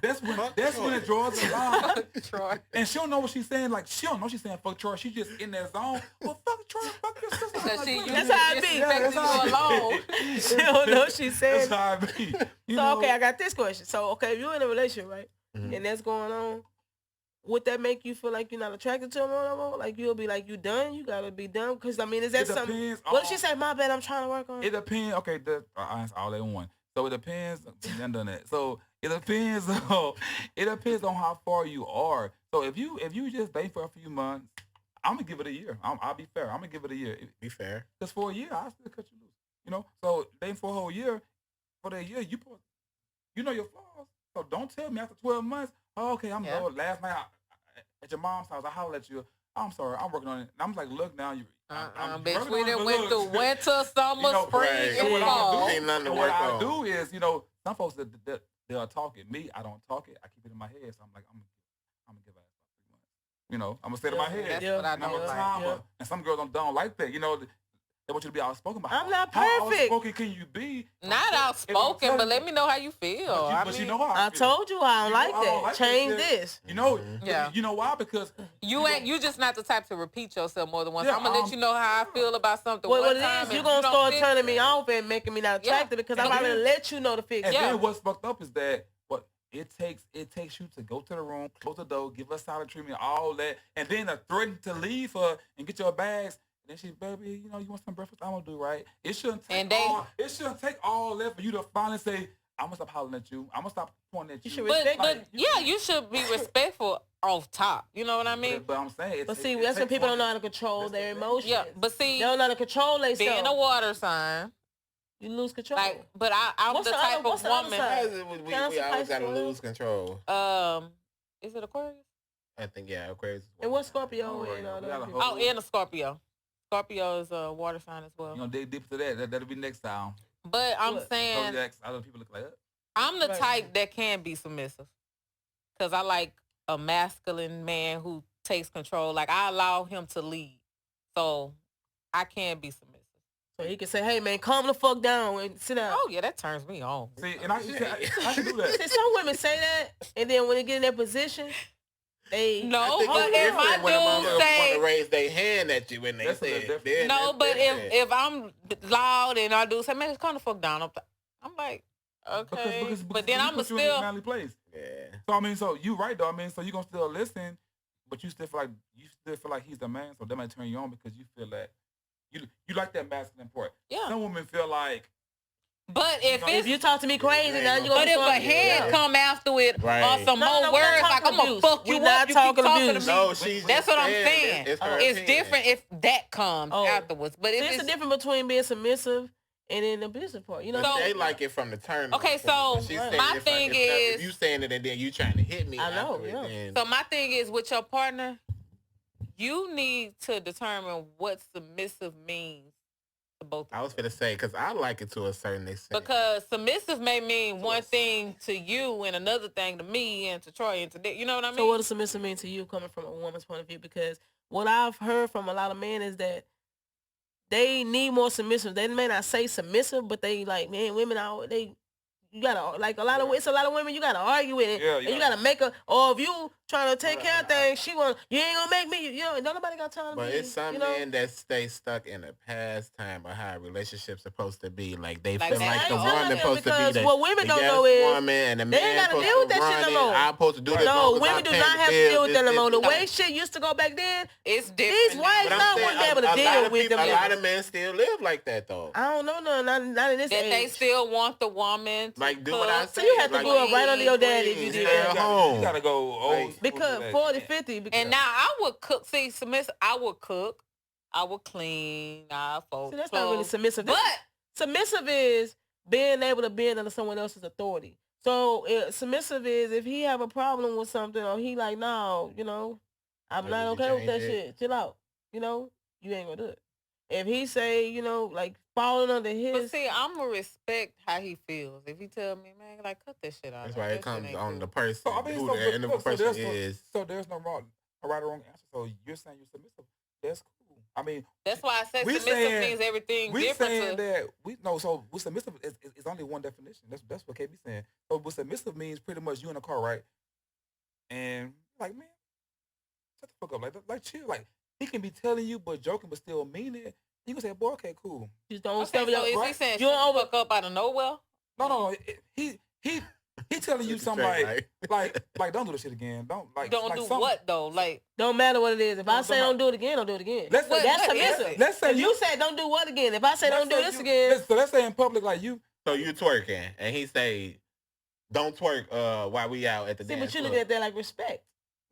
That's when it draws the line. Troy. And she don't know what she's saying. Like, she don't know she's saying fuck Troy. She's just in that zone. Well, fuck Troy, fuck your sister. That's how it be. That's how alone. She don't know what she's saying. That's how it be. Okay, I got this question. So, okay, if you're in a relationship, right, and that's going on, would that make you feel like you're not attracted to him no more? Like, you'll be like, you done? You gotta be done? Because, I mean, is that something? What if she said, my bad, I'm trying to work on it? It depends. Okay, I answer all that in one. So it depends. Done that. So it depends on how far you are. So if you just date for a few months, I'm gonna give it a year. I'll be fair. I'm gonna give it a year. Be fair. Because for a year, I still cut you loose. So dating for a whole year, for that year, you know your flaws. So don't tell me after 12 months, oh, okay, I'm low. Last night at your mom's house, I hollered at you. I'm sorry, I'm working on it. And I'm like, look now, bitch, we done went through winter, summer, spring, and fall. Ain't nothing to what work I on. do is, some folks they'll talk it. Me, I don't talk it. I keep it in my head. So I'm like, I'm gonna give her 3 months. I'm gonna say it in my head. That's what I And I'm do. a timer. And some girls don't like that. They want you to be outspoken. I'm not How perfect. outspoken can you be? Not outspoken, but let me know how you feel. But you know how I I feel. told you I don't like that. like Change that. this. You know why? Because You just not the type to repeat yourself more than once. Yeah, I'm gonna let you know how I feel about something. What one it time, is, and you're going to don't start fix turning it. me off and making me not attractive because I'm already let you know to fix And it. then what's fucked up is that it takes you to go to the room, close the door, give her solid treatment, all that, and then threaten to leave her and get your bags. And then she, baby, you want some breakfast? I'm gonna do right. It shouldn't take all that for you to finally say, I'm gonna stop hollering at you. I'm gonna stop pointing at you. You should respect But you should be respectful off top. You know what I mean? But I'm saying, But see, that's when people don't know how to control their emotions. Yeah, but see, They don't know how to control themselves. being a water sign, You lose control. Like, but I'm What's the the type other- what's of the other woman. Why side? is it we Cancer, always gotta Pisces, lose control? Is it Aquarius? I think Aquarius. And what's Scorpio Oh, and all we got a that? whole- Oh, and a Scorpio. Scorpio is a water sign as well. You gonna dig deep to that. That'll be next time. But I'm What? saying Other people look like that. I'm the Right. type that can be submissive. Because I like a masculine man who takes control. Like, I allow him to lead. So I can be submissive. So he can say, "Hey man, calm the fuck down and sit down." Oh, yeah, that turns me on. See, and I can do that. See, some women say that, and then when they get in that position, they No, think but it's if my different when a motherfucker dude say, want to raise their hand at you when they That's a say little it. different. Then no, that's but different. if I'm loud and I do say, man, calm the fuck down. I'm like, okay. Because but then you I'm put you in this still, manly place. Yeah. So I mean, so you right though. I mean, so you gonna still listen, but you still feel like he's the man. So that might turn you on because you feel that you like that masculine part. yeah. Some women feel like, But if If it's, if you talk to me crazy, now you but gonna if talk a head Yeah. come after it Right. or some No, more no, we're not words, like, talking I'm gonna abuse. fuck you We're up, not you talking keep talking abuse. to me. No, she's That's what I'm saying. saying. It's her It's opinion. different if that comes Oh. afterwards. But if There's it's a difference between being submissive and then the abusive part. You know, But So- they like it from the turn. Okay, so she's my saying if thing if is- you saying it and then you trying to hit me. I know, after it, yeah. then- So my thing is, with your partner, you need to determine what submissive means to both of I was you. gonna say because I like it to a certain extent. Because submissive may mean one thing to you and another thing to me and to Troy and to Dick. You know what I mean? So what does submissive mean to you coming from a woman's point of view? Because what I've heard from a lot of men is that they need more submissive. They may not say submissive, but they like, man, women are you gotta like a lot of it's a lot of women you gotta argue with it. Yeah, And you gotta make her or if you trying to take care of things, she want you ain't gonna make me you know, don't nobody got time to But be, it's some you know? men that stay stuck in the past time of how a relationship's supposed to be. Like they Like feel that. like the I ain't woman telling supposed to because be the what women don't yes know is woman and the they ain't man gotta supposed deal with to that shit run no it. more. I'm supposed to do this. No, women do not have to deal with that no more. The way shit used to go back then, It's different. these now. wives But now I'm saying wouldn't be able to a lot deal of with people, them. a lot of men still live like that though. I don't know, not in this that they age. still want the woman to Like, do what I cook. say. So you have to Like, grow up right under your daddy if you please, did hell that. home. you gotta go old Like, school Because to that. 40, 50. Because, And now I would cook. See, submissive. I would cook. I would clean. I fold. see, that's not really clothes. submissive. But Submissive is being able to be under someone else's authority. So submissive is if he have a problem with something or he like, no, you know, I'm Like, not would you okay with that change it? shit. Chill out. You know, you ain't gonna do it. If he say, you know, like falling under but his, see, I'm gonna respect how he feels. If he tell me, man, like cut that shit out. That's like, why that it shit comes ain't on cool. the person So I mean, who so, the but, end of so the person there's is. so there's no right or wrong answer. So you're saying you're submissive. That's cool. I mean, That's why I said We submissive saying- means everything we different. saying To, that we no. So with submissive is only one definition. That's what KB saying. So what submissive means pretty much you in a car, right? And like, man, shut the fuck up. Like chill. Like he can be telling you but joking but still mean it. You can say, boy, okay, cool. just don't okay, step so your is he right? saying You shut don't the over- fuck up out of nowhere? No. He telling you something Straight, like don't do this shit again. Don't Don't like do something- what though? Like Don't matter what it is. If I Don't say matter. don't do it again, don't do it again. Let's say That's what is submissive. it? Let's say If you said don't do what again? If I say don't do this again, So let's say in public like you. So you twerking, and he say, "Don't twerk while we out at the see, dance but you look floor." at that like respect.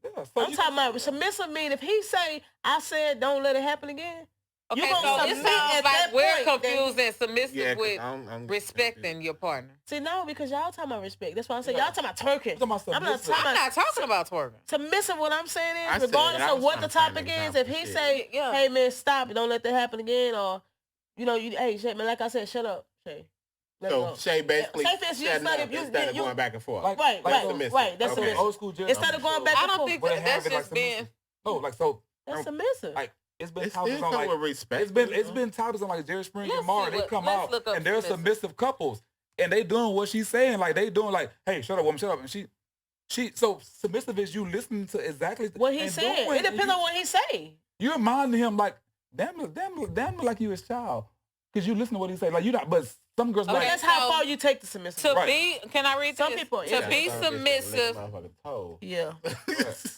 Yeah, so I'm you talking can- about submissive mean if he say I said don't let it happen again. okay, You gonna so it submit sounds at like that we're point, then- confusing submissive Yeah, 'cause with I'm respecting your partner. See, no, because y'all talking about respect. That's why I'm saying Yeah. y'all talking about twerking. I'm talking about I'm not submissive. talking I'm about not talking about twerking. submissive. What I'm saying I is, said regardless it. I of was what the trying to find topic an is, if he example, say, Yeah. "Hey man, stop! Don't let that happen again," or you know, hey, Shay, man, like I said, shut up, Shay. Let it So go. Shay basically Say for instance, you shutting like up if you- instead of you- going back and forth. Like- Right, like right, submissive. right. That's Okay. Like submissive. old school Jerry Instead of going back I and don't forth. think Where they that, have that's it like just being. submissive. No, like so. That's submissive. Like it's been It's topics still on come like with respect. it's been topics on like Jerry Springer Let's and Mara. see They what- come let's out look up and they're submissive. submissive couples and they doing what she's saying. Like they doing like, hey, shut up, woman, shut up. And she so submissive is you listening to exactly What he and said. doing, It depends and on what he say. you're reminding him like damn like you his child because you listen to what he say. Like you not, but some girls Okay, like That's how so- far you take the submissive. To Right. be, can I read Some this? people- to yeah. be submissive. Yeah.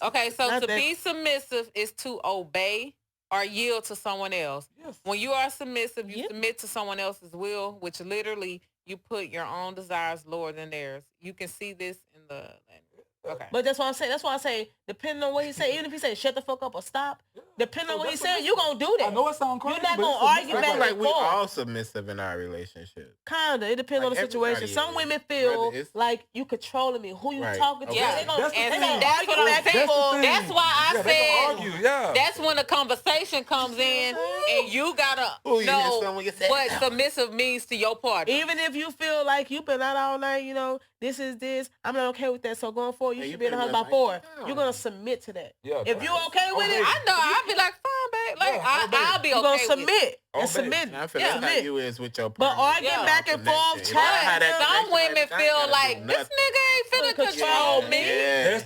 Okay, so Not to that- be submissive is to obey or yield to someone else. yes. When you are submissive, you Yeah. submit to someone else's will, which literally you put your own desires lower than theirs. You can see this in the. Okay. But that's why I say. That's why I say, depending on what he say, even if he say shut the fuck up or stop, Depending on what he that's said, submissive. you gonna do that. I know it sounds crazy. You're not but gonna it's argue I submissive. back feel like and we forth. all submissive in our relationship. Kinda. It depends Like, on the situation. everybody Some is. women feel Whether it's- like you controlling me. Who you Right. talking to? Okay. Yeah. They gonna, That's the they thing. gonna That's argue what I'm back and saying. forth. That's why I Yeah, they gonna said argue. Yeah. that's when the conversation comes in, and you gotta Ooh, you hear know someone get said, what submissive means to your partner. Even if you feel like you've been out all night, you know, this is this, I'm not okay with that. So going forward, you Yeah, should you be in the house pretty by much 4. like, You're gonna submit to that. Yeah. If you okay with it, I know. I'll be like, fine, babe. Like Yeah, obey. I'll be you're okay gonna with it. submit. Obey. And submit. I feel Yeah. that's how Submit. you is with your But partner. arguing Yeah. back and forth, Connection. If I chatting, had that Some connection, women like, I ain't feel gotta like do this nothing. nigga ain't finna control Yeah. me. Yeah.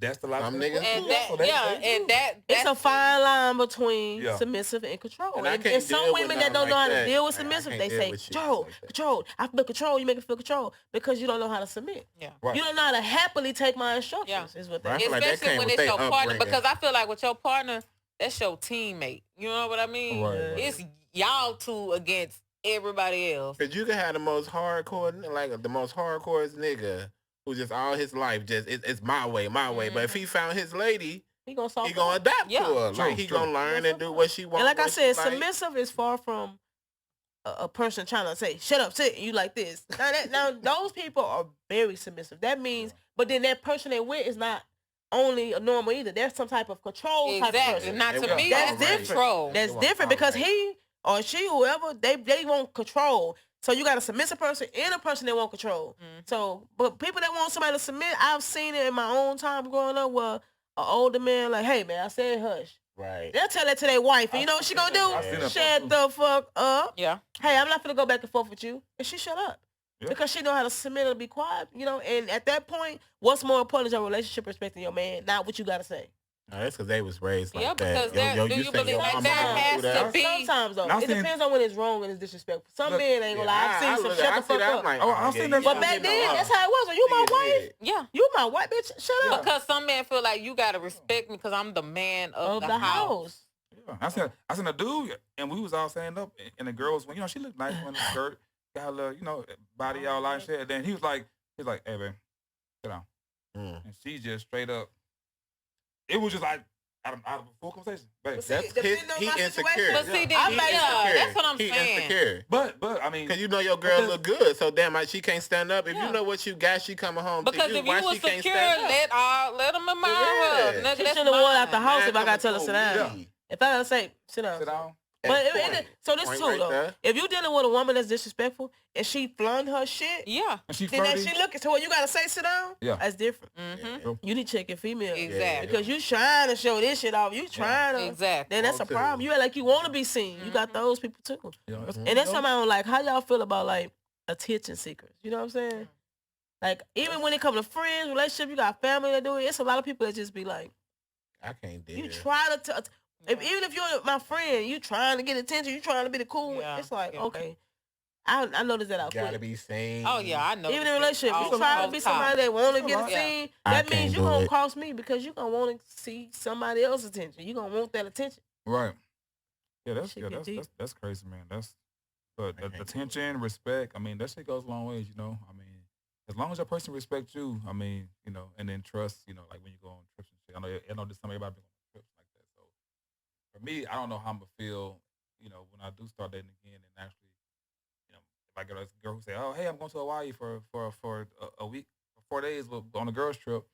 That's the life. Some of niggas the And world. that, So they and do. it's a that's fine line between Yeah. submissive and control. And I And, can't some deal with women that nothing don't know how like to that. deal with Like, I submissive, can't they deal say, with shit control, like that. control. I feel control. You make me feel control because you don't know how to submit. Yeah. Right. You don't know how to happily take my instructions. Is what Right. I they feel like that Especially came when with it's their your partner, upbringing. because I feel like with your partner, that's your teammate. You know what I mean? Right, right. It's y'all two against everybody else. Cause you can have the most hardcore, like the most hardcore nigga who just all his life just it's my way, my way. But if he found his lady, he gonna solve he gonna it. adapt Yeah. to her. True, Like he true. gonna learn That's and do what- what she wants. And like I what she said, like. submissive is far from a person trying to say, shut up, sit, you like this. Now those people are very submissive. That means, but then that person they with is not only a normal either. There's some type of control type of Exactly. person. Not They to want me, That's that's different. control. That's They want different because power. he or she, whoever, they want control. So you got a submissive person and a person that want control. So, but people that want somebody to submit, I've seen it in my own time growing up where an older man like, hey man, I said hush. Right. They'll tell that to their wife, and you know what she gonna I've seen do? that Shut too. the fuck up. Yeah. Hey, I'm not gonna go back and forth with you, and she shut up. Yeah. Because she know how to submit and be quiet, you know. And at that point, what's more important is your relationship respecting your man, not what you gotta say. No, that's because they was raised like Yeah, that. because there- do you think believe your that mama there gonna has do to that? be- Sometimes though, Now, it see- depends on when it's wrong and it's disrespectful. Some Look, men ain't gonna lie. I've seen some look, shut I the see fuck that. up. I'm like, Oh, I've seen that But from back getting then, on. that's how it was. Are you my wife? Yeah. You my wife, bitch. Shut up. Because some men feel like you gotta respect me because I'm the man of, Of the house. Yeah. I seen a dude, and we was all standing up, and the girl was, you know, she looked nice in the skirt, got her little, you know, body all out and shit. And then he was like, hey, babe, sit down. Mm. And she just straight up, it was just like, out of full conversation, babe. But see, That's his, depending on he my insecure. situation. But see, Yeah. then, I'm yeah, like, Insecure. that's what I'm he saying. insecure. But I mean, Cause you know your girl Because- look good, so damn, like she can't stand up. If Yeah. you know what you got, she coming home. Because to you. if Why you was she can't secure, stand up? let them admire Yeah. her. Nigga, She that's should've walked out the mine. house if I Man gotta tell her coming sit to down. me. If I gotta say sit down. sit down. But At it, point. so this Point too right though. there. If you dealing with a woman that's disrespectful and she flung her shit, Yeah. And she then that flirty. she looking. So what you gotta say sit down? Yeah. That's different. Mm-hmm. You need to check your female. Exactly. Because you trying to show this shit off. You trying to. Exactly. Then that's a Okay. problem. You act like you want to be seen. You got those people too. Yeah, that's- And that's something I don't like. How y'all feel about like attention seekers? You know what I'm saying? Like even when it comes to friends, relationship, you got family that do it. It's a lot of people that just be like, I can't do you it. try to. Even if you're my friend, you trying to get attention, you trying to be the cool one. Yeah, It's like, yeah. okay. I noticed that out Gotta quick. be seen. Oh yeah, I know. Even in a relationship, Oh, you try to be somebody that want to It's a get lot. seen. I That means can't you do gonna it. cross me because you gonna want to see somebody else's attention. You gonna want that attention. Right. Yeah, that's Shit yeah, get deep. that's crazy, man. But I the can't do attention, respect. I mean, that shit goes a long ways, you know. I mean, as long as your person respects you, I mean, you know, and then trust, you know, like when you go on trips and shit. I know this some everybody been on trips like that. So for me, I don't know how I'm gonna feel, you know, when I do start dating again and actually, you know, if I get a girl who say, oh, hey, I'm going to Hawaii for a week, for 4 days on a girls trip,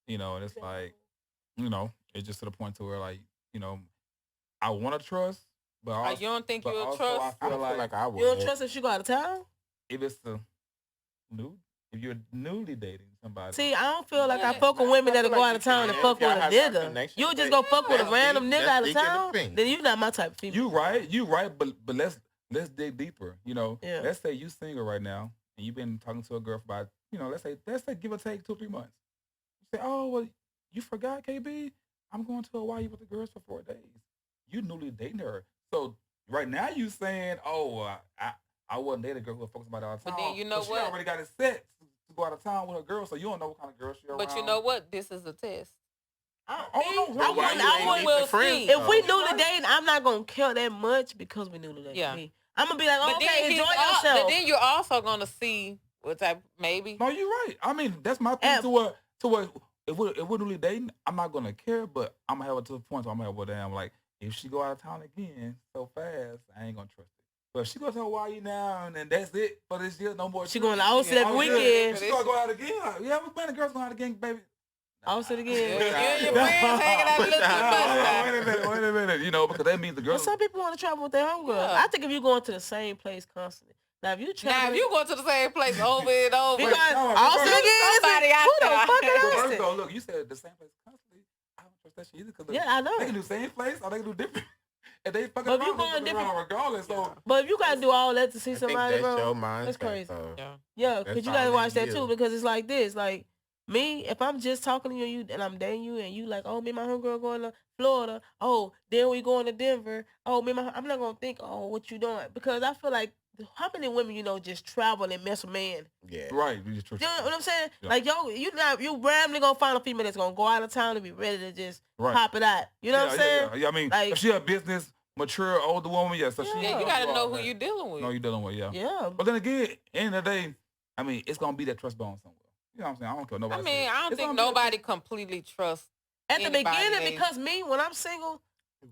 you know, and it's like, you know, it's just to the point to where like, you know, I want to trust, but also, You don't think but you'll also trust? I feel like I would. You don't trust if she go out of town? if it's the new, if you're newly dating somebody. See, I don't feel like I Yeah. fuck with women that'll feel go like out of you town and can. fuck with Y'all a have that nigga. connection. You just go fuck with a That's random deep. nigga That's out of deep in the town, thing. then you not my type of female. you right, but let's dig deeper. You know, Yeah. let's say you single right now and you've been talking to a girl for about, you know, let's say give or take 2 or 3 months. You say, oh well, you forgot, KB? I'm going to Hawaii with the girls for 4 days. You newly dating her, so right now you saying, oh, I wouldn't date a girl who fucks somebody out of town. But then you know She what? already got it set to go out of town with her girl, so you don't know what kind of girl she around. But you know what? This is a test. Oh, I no, wouldn't. you I ain't wouldn't. meet will the friends, see. If we though? newly dating, I'm not gonna care that much because we newly dating. Yeah. I'm gonna be like, But okay, then enjoy but yourself. then you're also gonna see what type, maybe. No, you're right. I mean, that's my thing And- to what if we're newly dating, I'm not gonna care, but I'm gonna have it to the point where I'm gonna have, well, damn, like if she go out of town again so fast, I ain't gonna trust it. But if she goes to Hawaii now and that's it for this year, no more. She going to Austin every weekend. She gonna go out again. Yeah, we've been the girls going out again, baby. Austin again. You and your friends hanging out a little too much. Wait a minute. You know, because that means the Well, girls. some people want to travel with their homegirls. Yeah. I think if you're going to the same place constantly. Now, if you travel, Now, if you go to the same place over and over, because no, Austin no, again, somebody out who the there. fuck is But Austin? first though, look, you said the same place constantly. I don't trust that shit either. Cause Yeah, I know. They can do same place or they can do different. And they fucking But if you around, going they fucking different- around regardless. So But if you gotta do all that to see I think somebody, that's bro, your mindset, that's crazy. though. yeah. Yeah, That's because you all gotta they watch that do. too. Because it's like this, like me, if I'm just talking to you and I'm dating you, and you like, oh, me and my homegirl going to Florida. Oh, then we going to Denver. Oh, I'm not gonna think, oh, what you doing? Because I feel like how many women just travel and mess with men? Yeah. right, you just trust. You know what I'm saying? Yeah. Like you randomly gonna find a female that's gonna go out of town and be ready to just Right. pop it out. You know what I'm saying? Yeah. I mean, Like- if she a business mature older woman, yeah. So she. Yeah, you gotta know who you dealing with. know you're dealing with, yeah. Yeah. But then again, end of the day, I mean, it's gonna be that trust bond somewhere. You know what I'm saying? I don't care what I nobody. mean, says. I don't It's think gonna be that nobody completely trusts. At the Anybody, beginning, they- because me, when I'm single,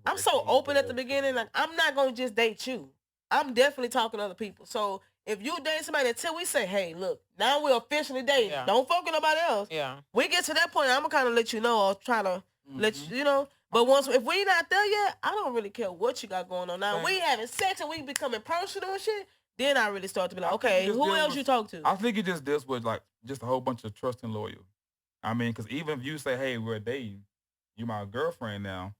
I'm so open at the beginning. Like, I'm not gonna just date you. I'm definitely talking to other people. So if you date somebody until we say, hey, look, now we're officially dating. Yeah. Don't fuck with nobody else. Yeah. We get to that point, I'm gonna kind of let you know or try to let you know. But if we not there yet, I don't really care what you got going on. Now, Same. we having sex and we becoming personal and shit, then I really start to be like, I think okay, it just who deals else with- you talk to? I think it just deals with like just a whole bunch of trust and loyal. I mean, because even if you say, "Hey, we're dating," you my girlfriend now.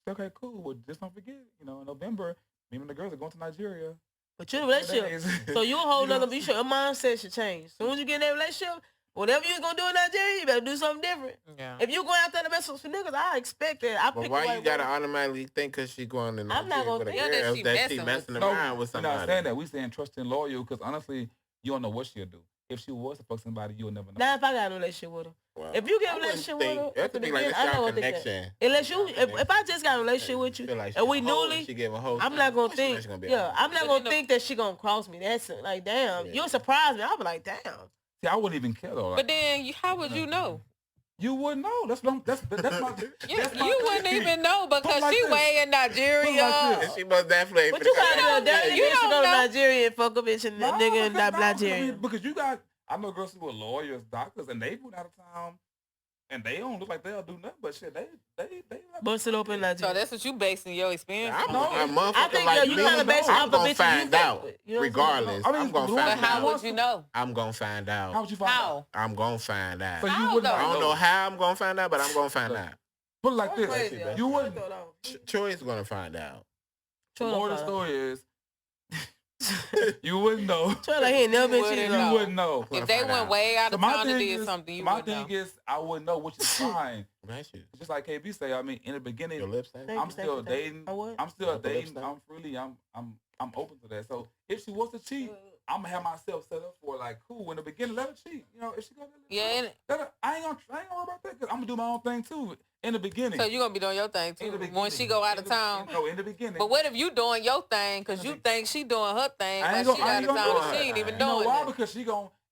Okay, cool. Well, just don't forget, in November, me and the girls are going to Nigeria. But you're in a relationship. Days. So you a whole You know? nother, your mindset should change. As soon as you get in that relationship, whatever you was gonna do in Nigeria, you better do something different. Yeah. If you going out there to mess with some niggas, I expect that. I But pick why the you right gotta woman. automatically think because she going to I'm not Nigeria gonna with a think that girl she that she messing messing with- around with We're somebody? not saying that. We saying trust and loyal because honestly, you don't know what she'll do. If she was to fuck somebody, you'll never know. Now, if I got a relationship with her, Well, if you get a I wouldn't relationship with think- her, you have at to the be like, beginning, that's I your know what they connection. unless you, if I just got a relationship with you, Feel like and we she a hoe, newly, she give a hoe I'm not gonna something, think. she gonna be a Yeah, hoe. I'm not But gonna in the- think that she gonna cross me. That's like, damn, Yeah. you'll surprise me. I'll be like, damn. See, I wouldn't even care though. But then, how would you know? You wouldn't know. That's my. That's my You wouldn't thing. even know because like she this. way in Put it like Nigeria. this. And she must definitely. But you gotta do a don't know. dirty You bitch to don't go to know. Nigeria and fuck a bitch and No, nigga in because- no, Nigeria. because you got. I know girls who are lawyers, doctors, and they moved out of town, and they don't look like they'll do nothing. But shit, they. Bust it open in So Nigeria. that's what you basing your experience I'm on. a motherfucker I think like you me, kind of base it I'm off the gonna bitches you find fuck out with. You know what I'm saying? regardless. I mean, I'm gonna but But find how out. would you know? I'm gonna find out. How would you find How? out? I'm gonna find out. So you How, wouldn't. though? I don't know how I'm gonna find out, but I'm gonna find out. Put it like That's this. crazy, You yo. wouldn't. Troy is gonna find out. The Troy more the don't story is, you wouldn't know. Troy like he ain't never been You cheated wouldn't You on. wouldn't know. If they went way out So of my town and thing did is, something, you my would thing know. is, I wouldn't know which is fine. That's you. Just like KB say, I mean, in the beginning, Your lips thing. Thank I'm you, still thank you. dating. I would. I'm still Like the dating. lipstick? I'm freely. I'm open to that. So if she was to cheat, I'm gonna have myself set up for like, cool. In the beginning, let her cheat. If she gonna, Yeah, and- I ain't gonna worry about that because I'm gonna do my own thing too. In the beginning. So you gonna be doing your thing In the too beginning. when she go out In of the town. beginning. No, in the beginning. But what if you doing your thing because you think she doing her thing, I but ain't she gonna- I out ain't of gonna town do and she it. ain't even You know doing why? that. Because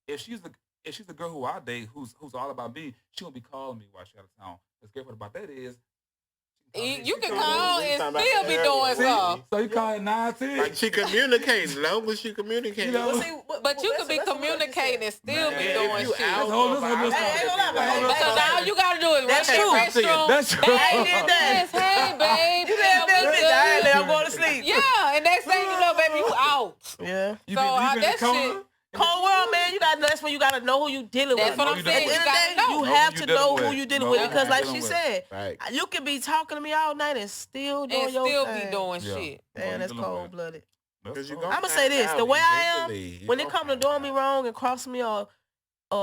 if she's the girl who I date, who's all about me, she gonna be calling me while she out of town. What's good about that is You can talking call about- and talking about still be that doing earlier. something. So you call it 9-10. Like she communicates, as long as she communicates. You know, But you could be communicating and still be Man, doing if you shit. out Hold for on, about- listen. Hey, hold on, man. Because all you gotta do is That's run to the true. restroom. That's true. Hey, I did that. yes, hey, babe. You yeah, said we that bitch. good. I ain't let him go to sleep. Yeah, and next thing you know, baby, you out. Yeah. You So, be that in the corner. shit- Cold world, man. That's when you gotta know who you dealing That's with. what know I'm you saying. dealing You At the end of gotta the day, know. you Know have who to you know dealing who with. you dealing Know with who because, you like dealing she with. said, Right. you could be talking to me all night and still doing And your still thing. be doing Yeah. shit. Damn, that's Know who you dealing cold with. blooded. That's Because you cold. gonna I'ma say find this, out the way I am, eventually. You When it gonna comes to find doing me out. wrong and crossing me or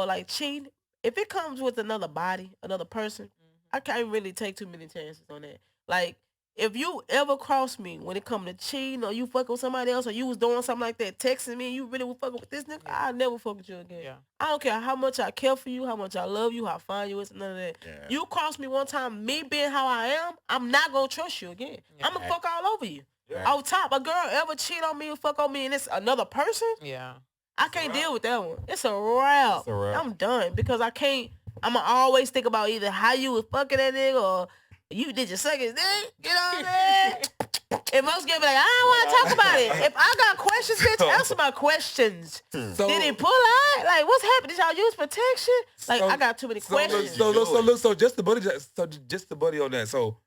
like cheating, if it comes with another body, another person, I can't really take too many chances on that. Like, if you ever cross me when it come to cheating or you fucking with somebody else or you was doing something like that, texting me, and you really was fucking with this nigga, I'll never fuck with you again. Yeah. I don't care how much I care for you, how much I love you, how fine you is, none of that. Yeah. You cross me one time, me being how I am, I'm not gonna trust you again. Yeah. I'm gonna fuck all over you. Yeah. Off top, a girl ever cheat on me or fuck on me and it's another person, Yeah. I can't deal with that one. It's a wrap. It's a wrap. I'm done because I'ma always think about either how you was fucking that nigga or You did your second thing, you know what I'm saying? And most gonna be like, I don't want to talk about it. If I got questions, bitch, answer my questions. So, Did he pull out? Like, what's happening? Did y'all use protection? Like, I got too many questions. So just the buddy on that. So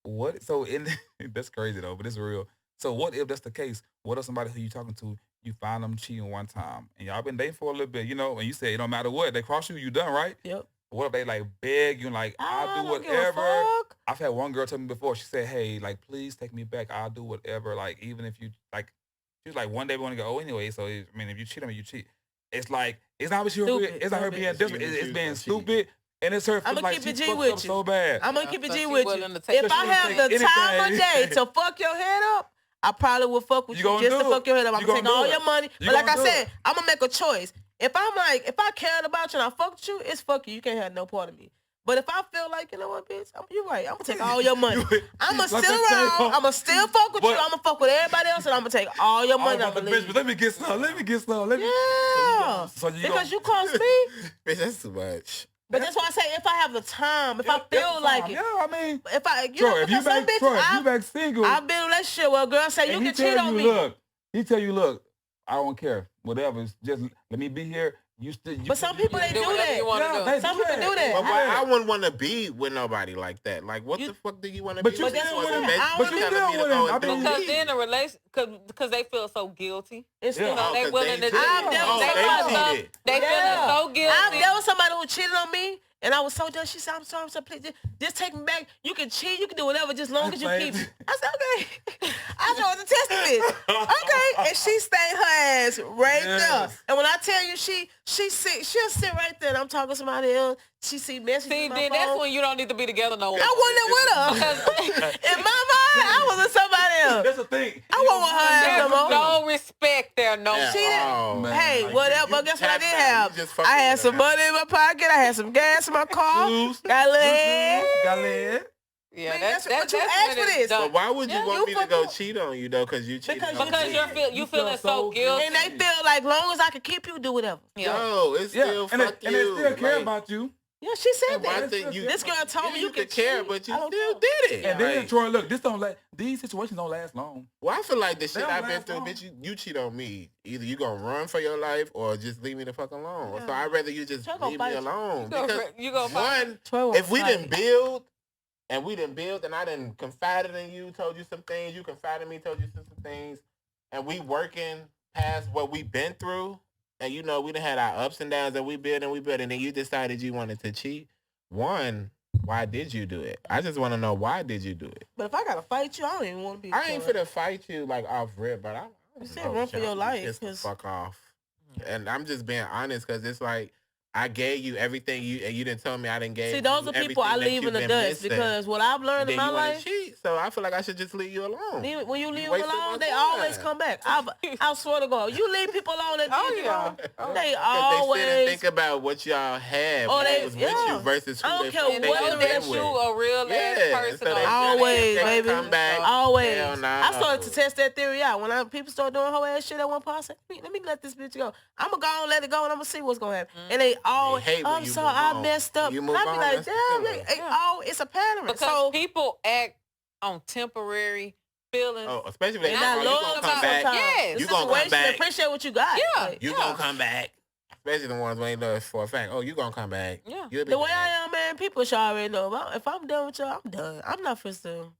what? So in that's crazy though, but it's real. So what if that's the case? What if somebody who you talking to, you find them cheating one time, and y'all been dating for a little bit, and you say it don't matter what they cross you done, right? Yep. What if they like beg you and like I'll do don't give a whatever? fuck. I've had one girl tell me before. She said, "Hey, like please take me back. I'll do whatever. Like even if you like." She was like, "One day we want to go anyway." So if you cheat on me, you cheat. It's like it's not it's not her being different. It's being stupid, and it's her. I'ma like keep she it G fucked with up you. so bad. I'm gonna keep it So G she with you. willing to take If I she have willing to the take time of day anything. to fuck your head up, I probably will fuck with You you gonna just to do fuck it. your head up. I'm You gonna take gonna all do your it. money. You But like gonna I do said, it. I'm gonna make a choice. If I cared about you and I fucked with you, it's fuck you. You can't have no part of me. But if I feel like, you know what, bitch, you're right. I'm gonna take all your money. I'm gonna Like still I say, around. I'm gonna still fuck with you. but- I'm gonna fuck with everybody else, and I'm gonna take all your money. I'm gonna bitch, leave. but let me get some. Yeah. So you Because gonna- you cost me. Bitch, that's too much. But that's why I say if I have the time, if I That's feel the like time. it. Yeah, I mean, If I, you Troy, know, if you because some back, Troy, if you bitches, back single, I've been in a relationship where a girl say, you and can cheat on me. Look, he tell you, look, I don't care, whatever. It's just let me be here. You still. But some people, they do whatever that. you want to Yeah, do. they Some do people that. do that. But Yeah. I wouldn't want to be with nobody like that. Like, what You- the fuck do you want to But be you with? But that's still what with I'm him. saying. I But don't you wanna still be with him. I mean, Because they're in a relationship, because they feel so guilty. It's Yeah. you know, They 'cause willing they to do cheated. I've dealt with they somebody- feel so, cheated. they feeling so guilty. There was somebody who cheated on me, and I was so jealous. She said, I'm sorry, please, just take me back. You can cheat, you can do whatever, just long as you keep. I said, okay. I chose to test the bitch. Okay. And she stayed her ass right there. Yes. And when I tell you she'll sit right there and I'm talking to somebody else. She see messages See, on my then phone. that's when you don't need to be together no more. I wasn't there with her. In my mind, I was with somebody else. That's the thing. I wasn't with her ass no There's more. no respect there, no. Yeah. She didn't. Oh, man. Hey, Like, whatever. you Guess what I tapped did out. have? You just fucking I had with some her. money in my pocket. I had some gas in my car. Shoes. Got a little head. Got lead. Yeah, Man, that's but you that's asked when for it's this. done. But why would you Yeah, want you me to go fucking- cheat on you though? Because you cheated Because on Because me. you feel feeling so so guilty. And they feel like long as I can keep you, do whatever. Yeah. No, it's Yeah, still and they, fuck and they you. still care Like, about you. Yeah, she said and why that. think you? This girl told me yeah, you could can care, cheat. but you I don't still care. did it. And then Like, Troy, look, these situations don't last long. well, I feel like the shit don't I've been last through, long. bitch. You cheat on me. Either you gonna run for your life or just leave me the fuck alone. So I'd rather you just Troy gonna leave fight me you. alone. You Because go find one, Troy won't if we fight didn't you. build and I didn't confided in you, told you some things, you confided in me, told you some things, and we working past what we've been through, and we done had our ups and downs that we built, and then you decided you wanted to cheat. One, why did you do it? I just want to know, why did you do it? But if I gotta fight you, I don't even want to be. I ain't finna fight you like off rip, but I said don't know, run for shit, your I'm life, pissed the 'cause- fuck off. And I'm just being honest because it's like I gave you everything and you didn't tell me I didn't give. See, those are people I leave in the dust because what I've learned in my life. Cheat, so I feel like I should just leave you alone. When you leave them wasted alone, my they time. always come back. I swear to God, you leave people alone that Oh, leave you yeah. alone, Oh, they They sit and always. think about what y'all have Oh, when they- they was with yeah. you versus who I don't they care fucking and they what know been that with. you a real ass Yeah, person. so they on feel Always, like they baby. come back. Always. Hell no. I started to test that theory out. When people start doing whole ass shit at one point, I said, let me let this bitch go. I'm going to go and let it go, and I'm going to see what's going to happen. And they always, hate when I'm you sorry, move I on. messed up. You And move I be on, like, that's the damn, feeling. it's a pattern. Because So, people act on temporary feelings. Oh, especially when they and come I back, you love gonna about come back. sometimes. Yes. The You gonna come situation, back. appreciate what you got. Yeah. Like, You gonna come back. Especially the ones when they know for a fact. Oh, you gonna come back. Yeah. You'll be the way back. I am, man, people should already know. If I'm done with y'all, I'm done. I'm not finna to.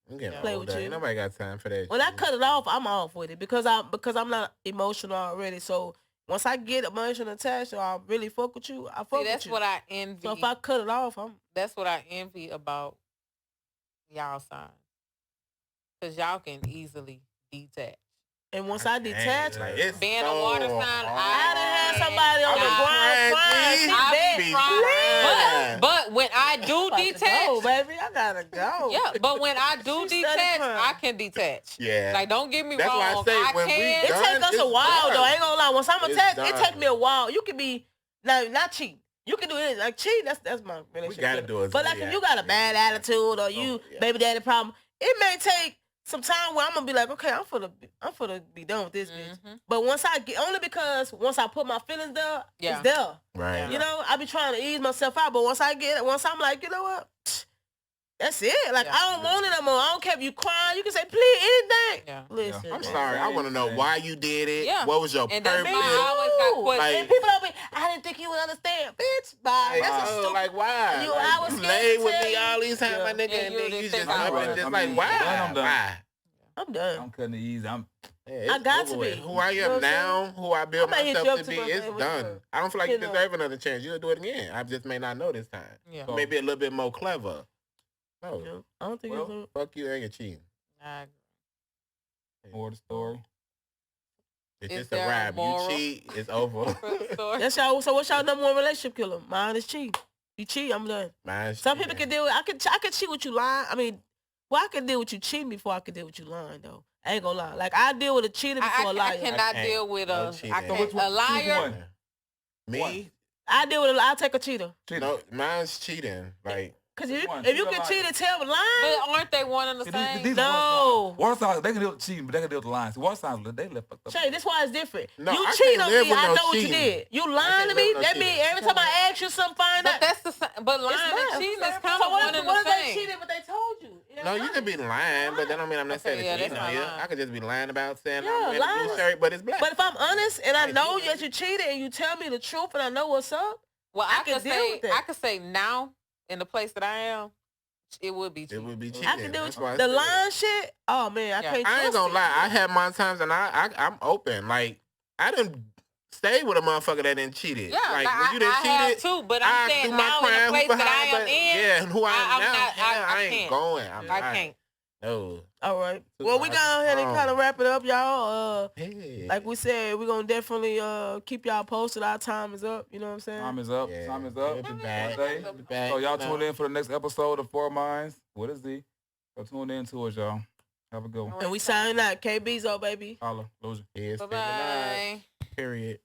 I'm getting play older. with you. Ain't nobody got time for that. When I shit. cut it off, I'm off with it because I'm not emotional already. So once I get emotional attached or I really fuck with you, I fuck See, with that's you. what I envy. So if I cut it off, That's what I envy about y'all signs. Because y'all can easily detach. and once I detach, Like, it's Being a so water sign, hard. I done had somebody on the I- ground crying. She I bad. be be crying. crying. But when I do About to detach, go, baby, I gotta go. yeah, but when I do She steady detach, crying. I can detach. Yeah. Like, don't get me That's why I wrong. say when we can. It done, take us a it's while done. though. I ain't gonna lie. Once I'm It's attached, it done. take me a while. You can be not cheating. You can do it like cheating. That's my relationship. gotta do it But so like we if you got a have- bad attitude or you yeah. baby daddy problem, it may take some time where I'm gonna be like, okay, I'm finna be done with this bitch. Mhm. But once I get only because once I put my feelings there, Yeah. it's there. Right. You know, I be trying to ease myself out, but once I'm like, you know what? That's it. Like, Yeah. I don't want it no more. I don't care if you crying. You can say, please, anything. Yeah. Listen. I'm man. sorry. I want to know why you did it. Yeah. What was your And that's purpose? why I always got questions. And people don't be, I didn't think you would understand. Bitch, bye. Like, That's a oh, stupid. like why? I Like, was you scared laid to with tell me you. all these times, Yeah. my nigga, Yeah, and you then didn't you think just I up was. and just I like, mean, why? I'm done. Why? I'm done. I'm cutting it easy. Yeah, I it's got over to with. be. Who I You know am what I'm now, who I build I might hit myself you up to to be, my it's family done. first. I don't feel like you You know. deserve another chance. You'll do it again. I just may not know this time. Yeah. So- Maybe a little bit more clever. No, Yeah. I don't think Well, it's fuck you and your cheating. I agree. More the story. It's Is just a there a rap. You moral? cheat, it's over. Story. That's y'all. So what's y'all number one relationship killer? Mine is cheat. You cheat, I'm done. Mine's Some people cheating. can deal with. I can cheat with you lying. I mean, well, I can deal with you cheating before I can deal with you lying though. I ain't gonna lie. Like I deal with a cheater before a I liar. cannot can't. deal with No a cheating. I So can't, which one- a liar. one? Me? I deal with. I'll take a cheater. Cheating. No, mine's cheating. Like, Cause One, if you cheater can liar. cheat and tell a But lie, aren't they one and the See, same? these No. water signs, they can deal with cheating, but they can deal with the lines. Water signs, they left fucked up. Shay, this why it's different. No, you I cheat can't on live me, with I no know what you cheating. did. You lying can't to live me, with no that mean cheating. every time I ask you something, find But out. that's the same. But lying and not. cheating is kind So of what one if, and what the if they same. cheated but they told you? It no, ain't you lying. could be lying, but that don't mean I'm necessarily yeah, that's cheating on not you. lying. I could just be lying about saying Yeah, I'm wearing a blue lying. shirt, but it's black. But if I'm honest and I Like, know you know. that you cheated and you tell me the truth and I know what's up, Well, I I can could deal say with that. I could say now in the place that I am, it would be it cheating. would be cheating. I can do That's why I the said. lying shit. Oh man, I Yeah. can't. I ain't trust gonna it. lie. I had my times and I'm open. Like, I didn't stay with a motherfucker that didn't cheated. Yeah, like like, when you didn't I have cheated, too. But I I'm saying do my now in the crime place that behind, I am but in, yeah, and who I am I'm now, not- hell, I I ain't can't. going. I can't. No. All right. Well, we Supervisor go ahead and strong. kind of wrap it up, y'all. Hey. Like we said, we're gonna definitely keep y'all posted. Our time is up. You know what I'm saying? Time is up. Yeah, Time is we'll up. be back. One day. We'll be back, So y'all you know. tune in for the next episode of Four Minds with a Z. So tune in to us, y'all. Have a good one. And we signing out. KB's up, baby. Holla. Loser. He is Bye feeling alive. bye. Period.